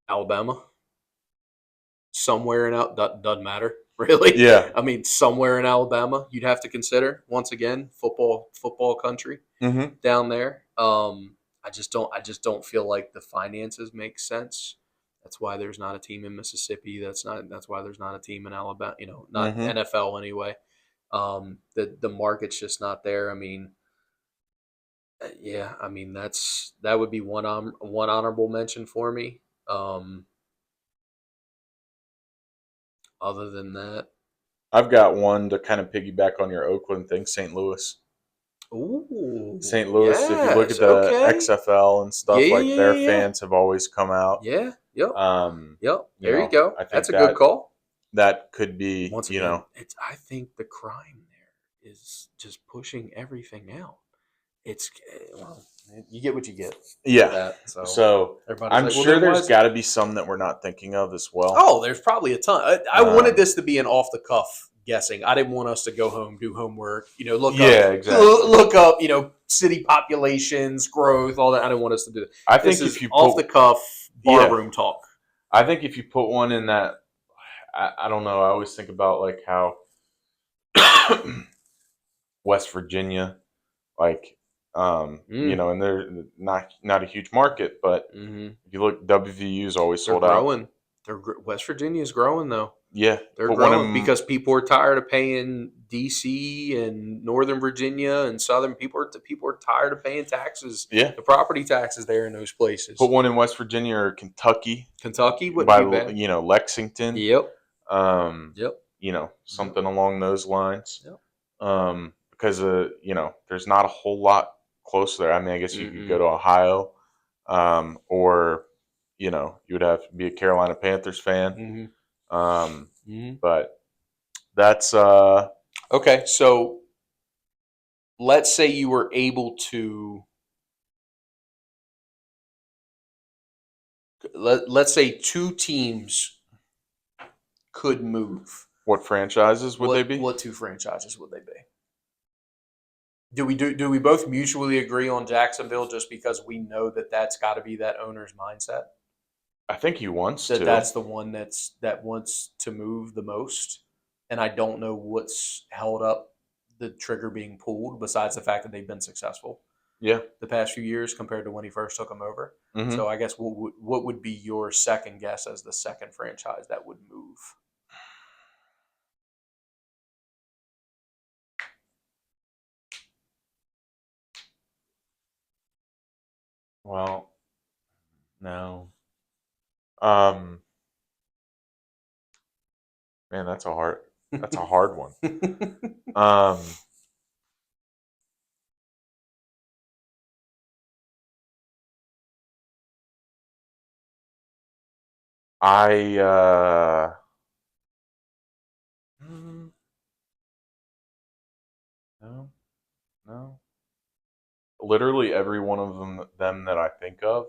Alabama somewhere in out doesn't matter really. Yeah. I mean, somewhere in Alabama, you'd have to consider once again football country Mm-hmm. down there. I just don't feel like the finances make sense. That's why there's not a team in Mississippi. That's why there's not a team in Alabama. Not Mm-hmm. NFL anyway. The market's just not there. I mean, yeah, I mean that would be one honorable mention for me. Other than that, I've got one to kind of piggyback on your Oakland thing, St. Louis. Ooh, St. Louis, if you look yes, at the okay. XFL and stuff, Yeah, like yeah, their yeah, yeah. fans have always come out. Yeah, yep, yep. You There you know, go. I think That's a good call. that could be, Once you again, know, I think the crime there is just pushing everything out. It's well, you get what you get with yeah. that. So So everybody's I'm like, well, sure then why there's is it? got to be some that we're not thinking of as well. Oh, there's probably a ton. I wanted Um, this to be an off the cuff guessing. I didn't want us to go home, do homework, yeah, exactly. look up, city populations, growth, all that. I didn't want us to do that. I This think is if you off put, the cuff yeah, barroom talk. I think if you put one in that, I don't know. I always think about like how West Virginia, like, you Mm. know, and they're not a huge market, but Hmm. if you look, WVU's always They're sold out. growing. West Virginia's growing though. Yeah, They're put one growing in. because people are tired of paying DC and Northern Virginia and Southern people are tired of paying taxes, Yeah, the property taxes there in those put places. one in West Virginia or Kentucky Kentucky wouldn't by, be bad. you know, Lexington. Yep. Um, Yep. you know, Yep. something along those lines. Yep. Because you know, there's not a whole lot close there. I mean, I guess you could go Mm-mm. to Ohio, or you know, you would have to be a Carolina Panthers fan. Mm-hmm. Um, Mm-hmm. but that's Okay, so let's say you were able to let's say two teams could move. what franchises would they be? What two franchises would they be? Do we both mutually agree on Jacksonville just because we know that that's got to be that owner's mindset, I think he wants that to. that's the one that wants to move the most, and I don't know what's held up the trigger being pulled besides the fact that they've been successful Yeah. the past few years compared to when he first took them over. Hmm. So I guess what would be your second guess as the second franchise that would move? Well, no. Um, man, that's a hard one. Um, I mm, no, no. Literally every one of them that I think of,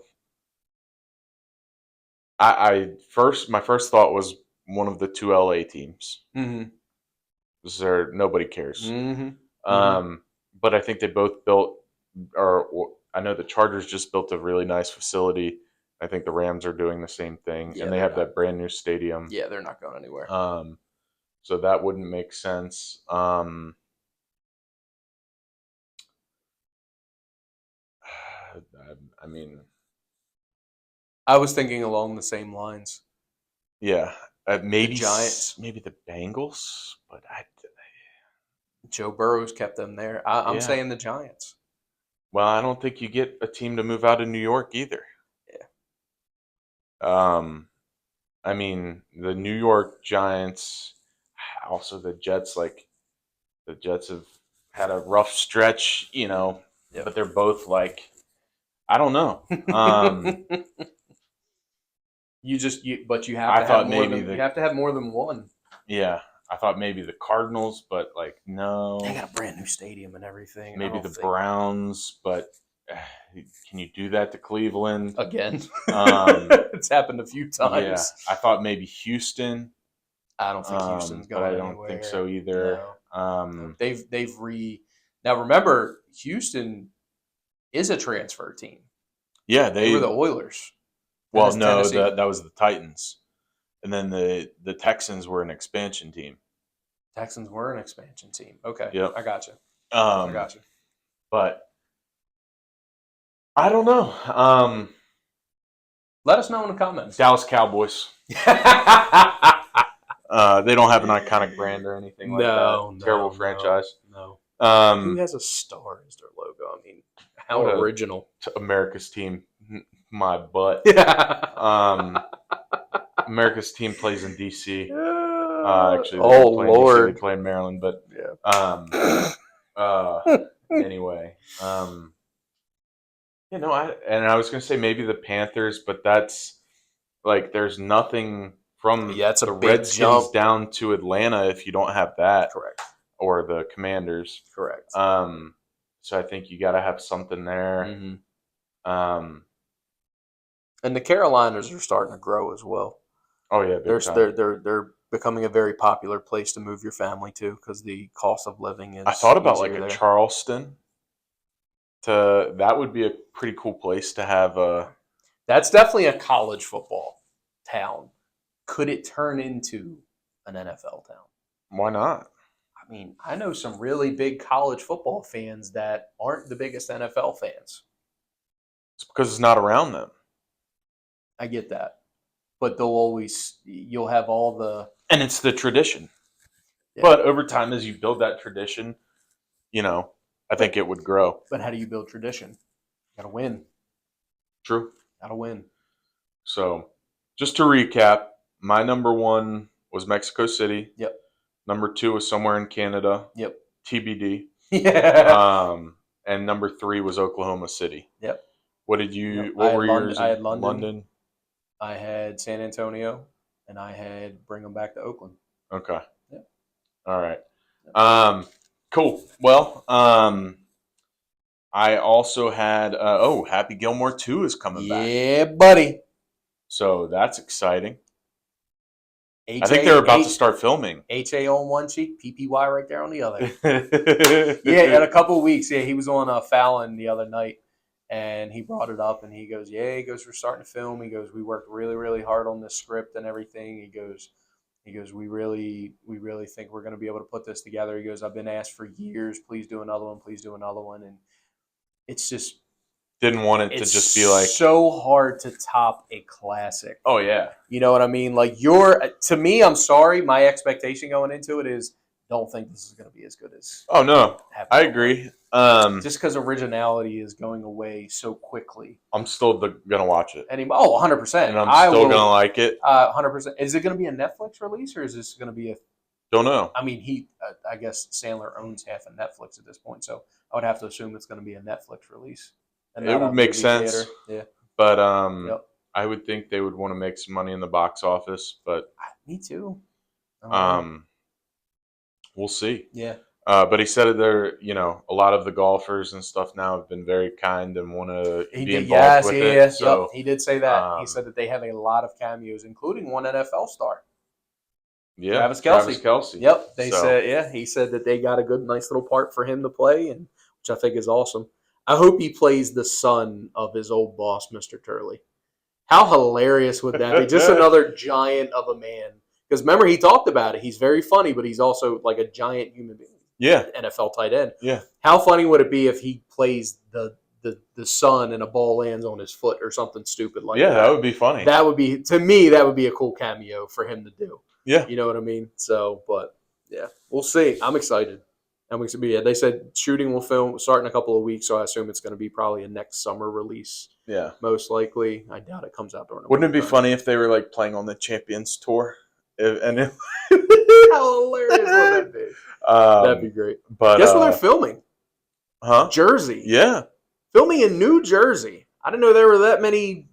my first thought was one of the two LA teams. Mm-hmm. Because there nobody cares. Mm-hmm. Mm-hmm. Um, but I think they both built, or I know the Chargers just built a really nice facility. I think the Rams are doing the same thing, Yeah, and they they're have not. that brand new stadium. Yeah, they're not going anywhere. Um, so that wouldn't make sense. I mean, I was thinking along the same lines. yeah, The Giants. maybe the Bengals, but Joe Burrow's kept them there. I'm yeah. saying the Giants. Well, I don't think you get a team to move out of New York either. Yeah. Um, I mean, the New York Giants, also the Jets. Like the Jets have had a rough stretch, you know, Yep. but they're both like, I don't know. But you have I to have thought more maybe than one. yeah, I thought maybe the Cardinals, but like They no, got a brand new stadium and everything. I maybe don't the think Browns, but uh, can you do that to Cleveland? again. Um, It's happened a few yeah, times. I thought maybe Houston, I don't think Houston's but I going don't think anywhere. so either. No, no. They've re now. Remember, Houston is a transfer team. Yeah, They were the Oilers. well, no, Tennessee. that was the Titans, and then the Texans were an expansion team. Texans were an expansion team. Okay, Yep. I got you. I Um, got you. but I don't know. Let us know in the comments. Dallas Cowboys. They don't have an iconic brand or anything like that. Terrible franchise. no. Who Um, has a star as their logo? I mean, how what a original. America's team. My butt. America's team plays in DC. Actually, they Oh don't play in DC. They Lord. play in Maryland. But Yeah. um, uh, anyway, I was gonna say maybe the Panthers, but that's like there's nothing from Yeah, it's a the big Redskins jump. down to Atlanta if you don't have that, Correct. or the Commanders. Correct. So I think you got to have something there. Mm-hmm. Um, And the Carolinas are starting to grow as well. oh yeah, big time. They're becoming a very popular place to move your family to because the cost of living I is thought about like easier a there. Charleston. That would be a pretty cool place to have a. That's definitely a college football town. Could it turn into an NFL town? Why not? I mean, I know some really big college football fans that aren't the biggest NFL fans. It's because it's not around them, I get that. But you'll have all the. and it's the tradition. Yeah. But over time, as you build that tradition, I think it would grow. But how do you build tradition? You gotta win. True. Gotta win. So, just to recap, my number one was Mexico City. Yep. Number two was somewhere in Canada. Yep. TBD. Yeah. And number three was Oklahoma City. Yep. What did you? Yep. What were yours? I had London. I had San Antonio, and I had bring them back to Oakland. Okay. Yep. All right. Yep. Cool. Well, I also had. Happy Gilmore 2 is coming back. Yeah, buddy. So that's exciting. I think they're about to start filming. HA on one cheek, PPY right there on the other. Yeah, in a couple of weeks. Yeah, he was on Fallon the other night, and he brought it up, and he goes, we're starting to film. He goes, we worked really, really hard on this script and everything. He goes, we really think we're going to be able to put this together. He goes, I've been asked for years, please do another one, and it's just didn't want it to just be like so hard to top a classic. Oh yeah, you know what I mean. Like to me, I'm sorry. My expectation going into it is don't think this is going to be as good as. Oh no, I agree. Just because originality is going away so quickly, I'm still gonna watch it. 100%, and I'm still gonna like it. 100%. Is it going to be a Netflix release or is this going to be a? Don't know. I mean, I guess Sandler owns half of Netflix at this point, so I would have to assume it's going to be a Netflix release. It would make sense. Theater. Yeah. But I would think they would want to make some money in the box office. But me too. We'll see. Yeah. But he said that a lot of the golfers and stuff now have been very kind and want to be involved with it. So yep, he did say that. He said that they have a lot of cameos, including one NFL star. Yeah, Travis Kelce. Yep, he said that they got a nice little part for him to play, and which I think is awesome. I hope he plays the son of his old boss, Mr. Turley. How hilarious would that be? Just another giant of a man. Because remember, he talked about it. He's very funny, but he's also like a giant human being. Yeah. NFL tight end. Yeah. How funny would it be if he plays the son and a ball lands on his foot or something stupid like that? Yeah, that would be funny. That would be, to me, that would be a cool cameo for him to do. Yeah. You know what I mean? So, but yeah, we'll see. I'm excited. They said shooting will start in a couple of weeks, so I assume it's going to be probably a next summer release. Yeah. Most likely. I doubt it comes out during the Wouldn't it be funny if they were like playing on the Champions Tour? How hilarious would that be? That'd be great. But guess where they're filming? Huh? Jersey. Yeah. Filming in New Jersey. I didn't know there were that many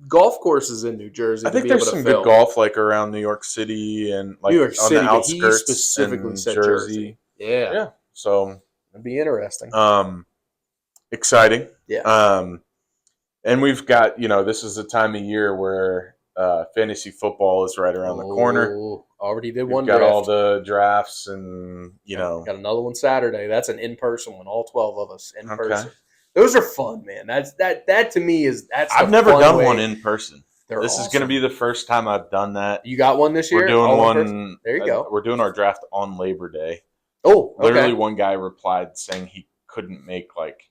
golf courses in New Jersey. I think there's some good golf like around New York City and like New York City, on the outskirts. He specifically said Jersey. Yeah. Yeah. So it'd be interesting. Exciting. Yeah. And we've got, this is the time of year where fantasy football is right around the corner. Already did We've one got draft. all the drafts and, Got another one Saturday. That's an in-person one, all 12 of us in person. Those are fun, man. That to me that's I've never done one in person. This is going to be the first time I've done that. You got one this year? We're doing one. There you go. We're doing our draft on Labor Day. Oh, okay. Literally one guy replied saying he couldn't make like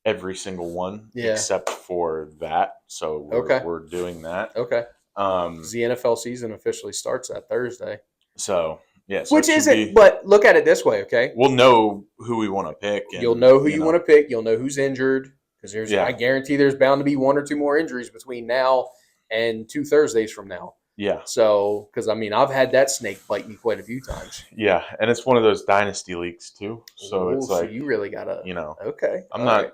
every single one except for that. So we're doing that. Okay. The NFL season officially starts that Thursday. So which isn't. But look at it this way, okay? We'll know who we want to pick. And, you'll know who you want to pick. You'll know who's injured because I guarantee there's bound to be one or two more injuries between now and 2 Thursdays from now. Yeah. So, because I mean, I've had that snake bite me quite a few times. Yeah, and it's one of those dynasty leagues too. So it's So like, you really gotta. Okay. I'm All not. right.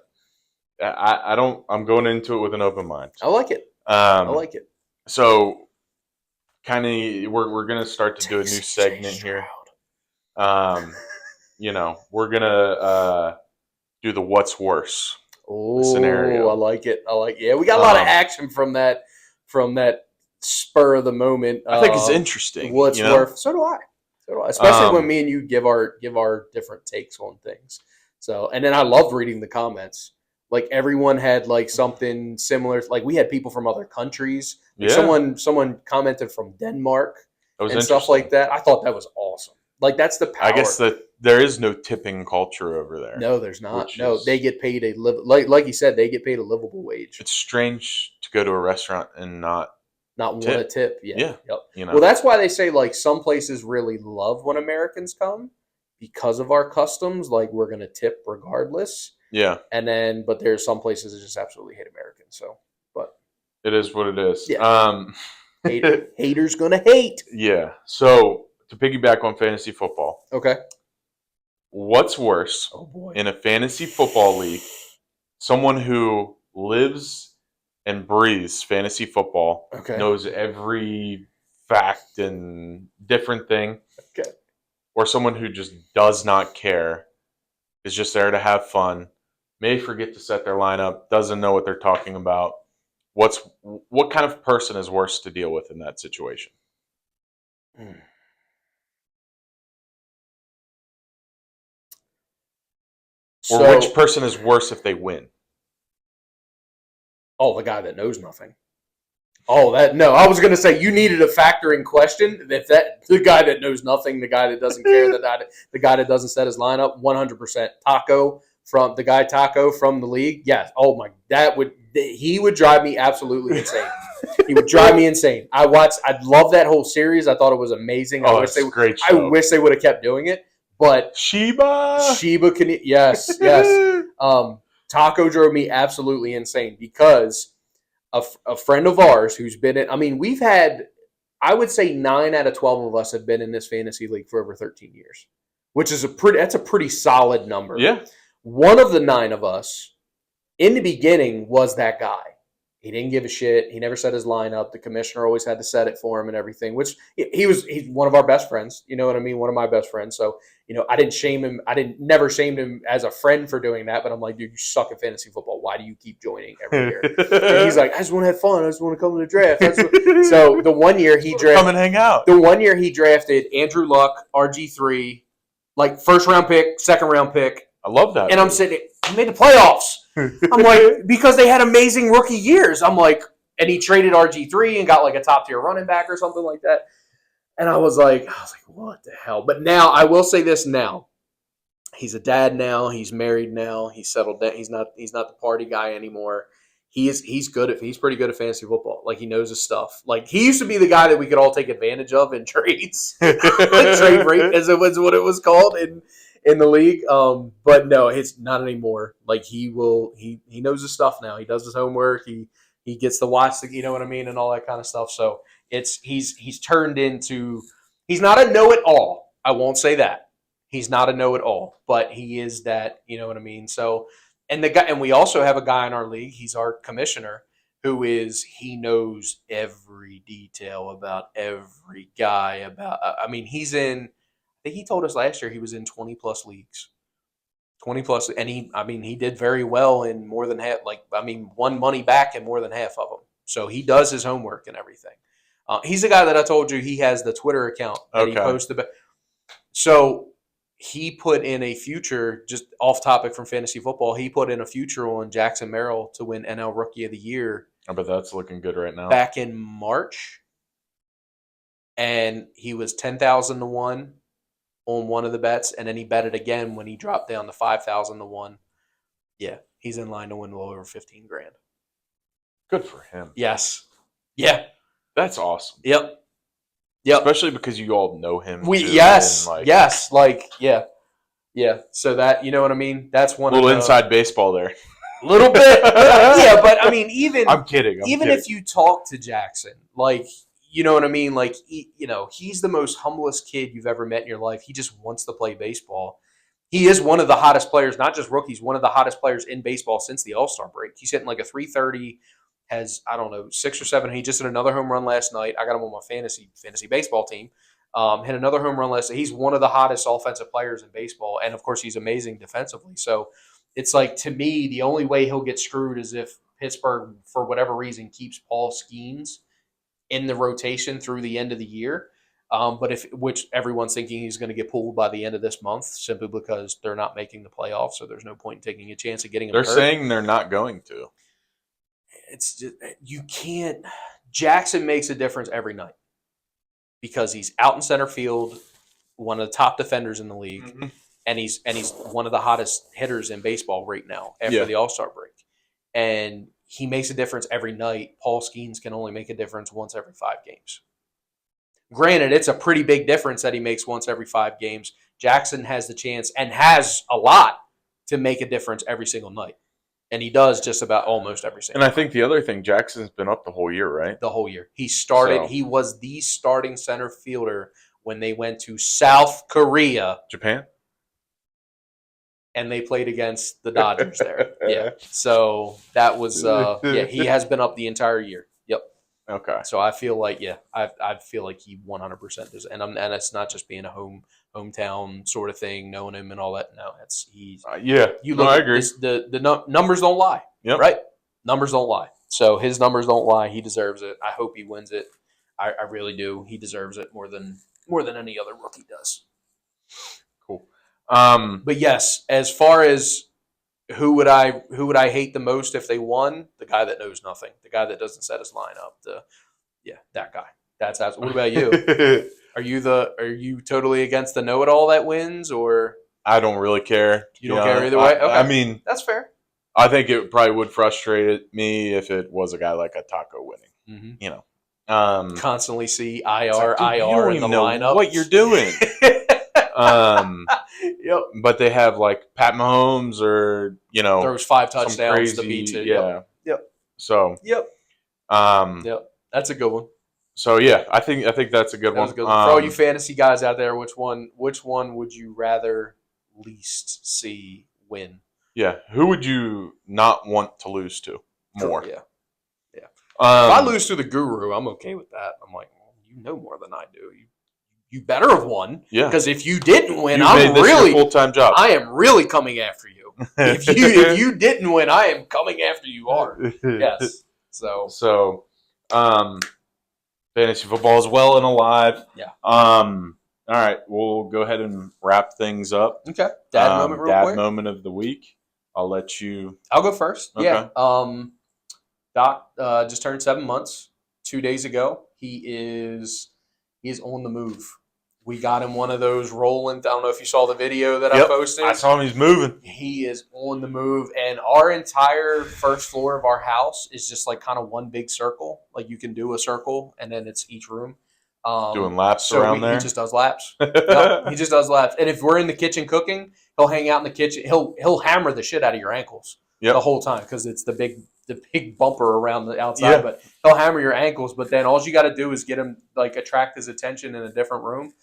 I don't. I'm going into it with an open mind. I like it. I Um. like it. So kind of, we're gonna start to do a new segment here. We're gonna do the what's worse Oh, I scenario. like it. I like. Yeah, we got a lot of action from that. From that spur of the moment. I think it's interesting. What's worth? So do I. So do I. Especially when me and you give our different takes on things. So, and then I loved reading the comments. Like everyone had like something similar. Like we had people from other countries. Like Yeah, someone commented from Denmark that was and stuff like that. I thought that was awesome. Like that's the power. I guess that there is no tipping culture over there. No, there's not. Which No, is, they get paid like you said, they get paid a livable wage. it's strange to go to a restaurant and not Not want a tip. tip. Yeah. Yeah, Yep. Well, that's why they say like some places really love when Americans come because of our customs. Like we're gonna tip regardless. Yeah. And then, but there's some places that just absolutely hate Americans. So, but It is what it is. Yeah. Haters gonna hate. Yeah. So to piggyback on fantasy football, Okay. what's worse Oh boy. in a fantasy football league? Someone who lives and breathes fantasy football, Okay. knows every fact and different thing, Okay. or someone who just does not care, is just there to have fun, may forget to set their lineup, doesn't know what they're talking about. What kind of person is worse to deal with in that situation? Or which person is worse if they win? Oh, the guy that knows nothing. Oh, that no. I was going to say you needed a factoring question. If that the guy that knows nothing, the guy that doesn't care, the guy that doesn't set his lineup, 100%. Taco from the league. Yes. Oh my, he would drive me absolutely insane. He would drive me insane. I love that whole series. I thought it was amazing. Oh, it's a great show. I wish they would have kept doing it, but Sheba can. Yes. Taco drove me absolutely insane because a friend of ours who's been in, I mean, we've had, I would say 9 out of 12 of us have been in this fantasy league for over 13 years, which is that's a pretty solid number. Yeah. One of the 9 of us in the beginning was that guy. He didn't give a shit. He never set his lineup. The commissioner always had to set it for him and everything, which he's one of our best friends. You know what I mean? One of my best friends. So, I didn't shame him. Never shamed him as a friend for doing that, but I'm like, dude, you suck at fantasy football. Why do you keep joining every year? And he's like, I just want to have fun. I just want to come to the draft. So the one year he drafted, come and hang out. The one year he drafted Andrew Luck, RG3, like first round pick, second round pick. I love that. And I'm sitting, he made the playoffs. I'm like, because they had amazing rookie years. I'm like, and he traded RG3 and got like a top tier running back or something like that. And I was like, what the hell? But now I will say this now. He's a dad now. He's married now. He's settled down. He's not the party guy anymore. He's pretty good at fantasy football. Like he knows his stuff. Like he used to be the guy that we could all take advantage of in trades. Trade rate as it was what it was called in the league. But no, it's not anymore. Like he knows his stuff now. He does his homework. He gets to watch the, you know what I mean, and all that kind of stuff. So he's turned into, he's not a know-it-all. I won't say that. He's not a know-it-all, but he is that, you know what I mean? So, and we also have a guy in our league, he's our commissioner, he knows every detail about every guy he's in, I think he told us last year he was in 20 plus leagues. 20 plus, and he did very well in more than half, won money back in more than half of them. So he does his homework and everything. He's the guy that I told you he has the Twitter account that he posts about. So he put in a future, just off topic from fantasy football, he put in a future on Jackson Merrill to win NL Rookie of the Year. I bet that's looking good right now. Back in March. And he was 10,000 to 1 on one of the bets, and then he bet it again when he dropped down to 5,000 to 1. Yeah, he's in line to win well over 15 grand. Good for him. Yes. Yeah. That's awesome. Yep. Especially because you all know him. Yes. Yeah. So that, you know what I mean? That's one little inside baseball there. A little bit. Yeah, but I mean, even I'm kidding. If you talk to Jackson, like you know what I mean? Like, he's the most humblest kid you've ever met in your life. He just wants to play baseball. He is one of the hottest players, not just rookies, one of the hottest players in baseball since the All-Star break. He's hitting like a 330, has, I don't know, 6 or 7. He just hit another home run last night. I got him on my fantasy baseball team. Hit another home run last night. He's one of the hottest offensive players in baseball. And, of course, he's amazing defensively. So it's like, to me, the only way he'll get screwed is if Pittsburgh, for whatever reason, keeps Paul Skeens in the rotation through the end of the year. Which everyone's thinking he's going to get pulled by the end of this month simply because they're not making the playoffs, so there's no point in taking a chance of getting him They're hurt. saying they're not going to. It's just, you can't. Jackson makes a difference every night because he's out in center field, one of the top defenders in the league, and he's one of the hottest hitters in baseball right now after the All-Star break. And he makes a difference every night. Paul Skeens can only make a difference once every 5 games. Granted, it's a pretty big difference that he makes once every 5 games. Jackson has the chance and has a lot to make a difference every single night. And he does just about almost every single night. And I think the other thing, Jackson's been up the whole year, right? The whole year. He was the starting center fielder when they went to South Korea. Japan? And they played against the Dodgers there. Yeah. So that was, he has been up the entire year. Yep. Okay. So I feel like, I feel like he 100% does. And it's not just being a hometown sort of thing, knowing him and all that. No, I agree. The numbers don't lie. Yep. Right? Numbers don't lie. So his numbers don't lie. He deserves it. I hope he wins it. I really do. He deserves it more than any other rookie does. Cool. But yes, as far as who would I hate the most if they won? The guy that knows nothing, the guy that doesn't set his lineup. That guy. That's what about you? Are you totally against the know-it-all that wins, or I don't really care. You don't care either way? Okay. I mean, that's fair. I think it probably would frustrate me if it was a guy like a Taco winning. Mm-hmm. Constantly see IR in the lineup. What you're doing? Yep. But they have like Pat Mahomes or throws 5 touchdowns to beat it. Yep. So. Yep. That's a good one. So yeah, I think that's a good one. For all you fantasy guys out there, which one would you rather least see win? Yeah, who would you not want to lose to more? Yeah. If I lose to the Guru, I'm okay with that. I'm like, well, you know more than I do. You better have won. Yeah. Because if you didn't win, I'm really full-time job. I am really coming after you. If you didn't win, I am coming after you hard. Yes. So, fantasy football is well and alive. Yeah. All right, we'll go ahead and wrap things up. Okay. Dad moment real quick. Dad moment of the week. I'll let you. I'll go first. Okay. Yeah. Doc just turned 7 months 2 days ago. He is on the move. We got him one of those rolling. I don't know if you saw the video that I posted. I saw him. He's moving. He is on the move, and our entire first floor of our house is just like kind of one big circle. Like you can do a circle, and then it's each room. Doing laps around there. He just does laps. He just does laps. And if we're in the kitchen cooking, he'll hang out in the kitchen. He'll hammer the shit out of your ankles the whole time because it's the big bumper around the outside. Yeah. But he'll hammer your ankles. But then all you got to do is get him attract his attention in a different room.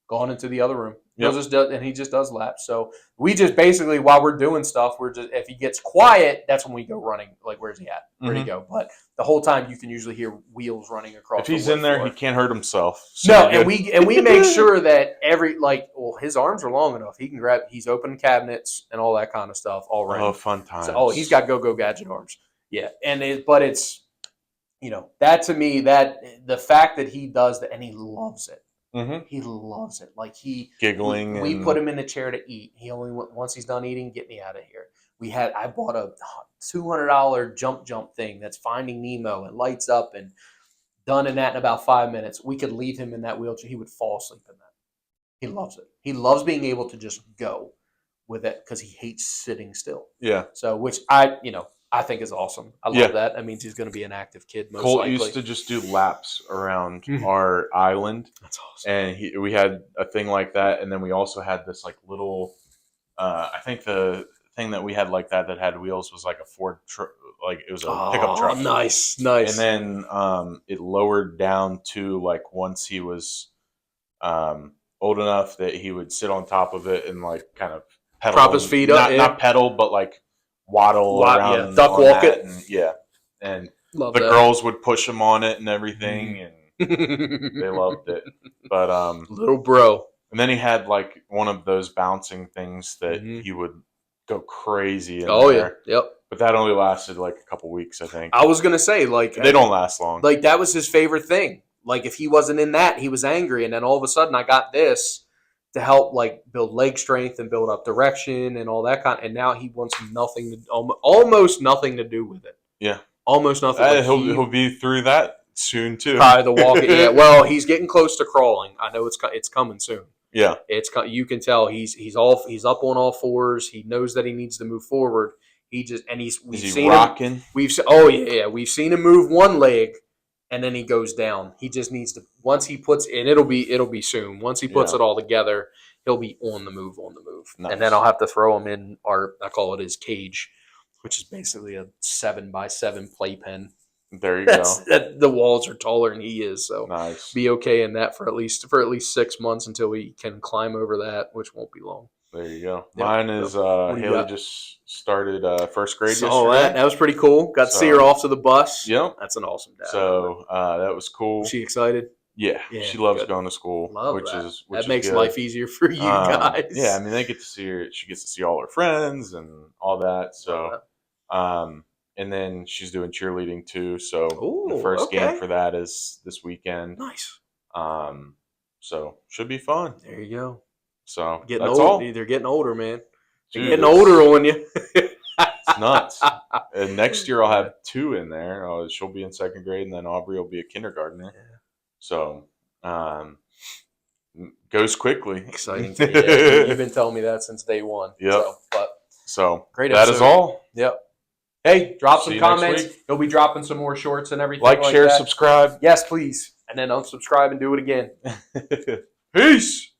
Gone into the other room. He just does laps. So we just basically, while we're doing stuff, if he gets quiet, that's when we go running. Like, where's he at? Where'd he go? But the whole time you can usually hear wheels running across. If he's in there, he can't hurt himself. So no, and we make sure that his arms are long enough. He can grab. He's opening cabinets and all that kind of stuff already. Oh, fun times. So, he's got go gadget arms. Yeah, but it's that to me, that the fact that he does that and he loves it. Mm-hmm. He loves it. Like giggling. We put him in a chair to eat. He only once he's done eating, get me out of here. I bought a $200 jump thing that's Finding Nemo and lights up and done in that in about 5 minutes. We could leave him in that wheelchair. He would fall asleep in that. He loves it. He loves being able to just go with it because he hates sitting still. Yeah. So which I think is awesome. I love that. That means he's going to be an active kid most likely. Colt used to just do laps around our island. That's awesome. And we had a thing like that, and then we also had this little. I think the thing that we had like that had wheels was like a Ford truck, like it was a pickup truck. Nice. And then it lowered down to like once he was old enough that he would sit on top of it and like kind of pedal, prop his feet up, not pedal, but like waddle around, duck walk it, and Love the that. girls would push him on it and everything, and they loved it. But little bro. And then he had like one of those bouncing things that he would go crazy in there. Yeah, yep. But that only lasted like a couple weeks, I think. I was gonna say, like, they don't last long. Like that was his favorite thing. Like if he wasn't in that, he was angry, and then all of a sudden, I got this to help like build leg strength and build up direction and all that kind. And now he wants almost nothing to do with it. Yeah, almost nothing. Like he'll be through that soon too. Probably the walk. Yeah, well, he's getting close to crawling. I know it's coming soon. Yeah, you can tell he's up on all fours. He knows that he needs to move forward. We've seen rocking? Him. We've seen him move one leg, and then he goes down. He just needs to once he puts and it'll be soon. Once he puts it all together, he'll be on the move. Nice. And then I'll have to throw him in I call it his cage, which is basically a 7x7 playpen. There you go. The walls are taller than he is, so nice. Be okay in that for at least 6 months until we can climb over that, which won't be long. There you go. Mine is Haley just started first grade yesterday. Oh, that was pretty cool. Got to see her off to the bus. Yep. That's an awesome dad. So that was cool. Was she excited? Yeah, she loves going to school. Which makes is life easier for you guys. Yeah, I mean they get to see her. She gets to see all her friends and all that. So, and then she's doing cheerleading too. So the first game for that is this weekend. Nice. So should be fun. There you go. So getting that's old. all. They're getting older, man. Dude, getting older on you. It's nuts. And next year I'll have 2 in there. She'll be in second grade, and then Aubrey will be a kindergartner. Yeah. So goes quickly. Exciting. You've been telling me that since day one. Yep. So great. That is all. Yep. Hey, drop some comments. He'll be dropping some more shorts and everything. Like share, that. subscribe. Yes, please. And then unsubscribe and do it again. Peace.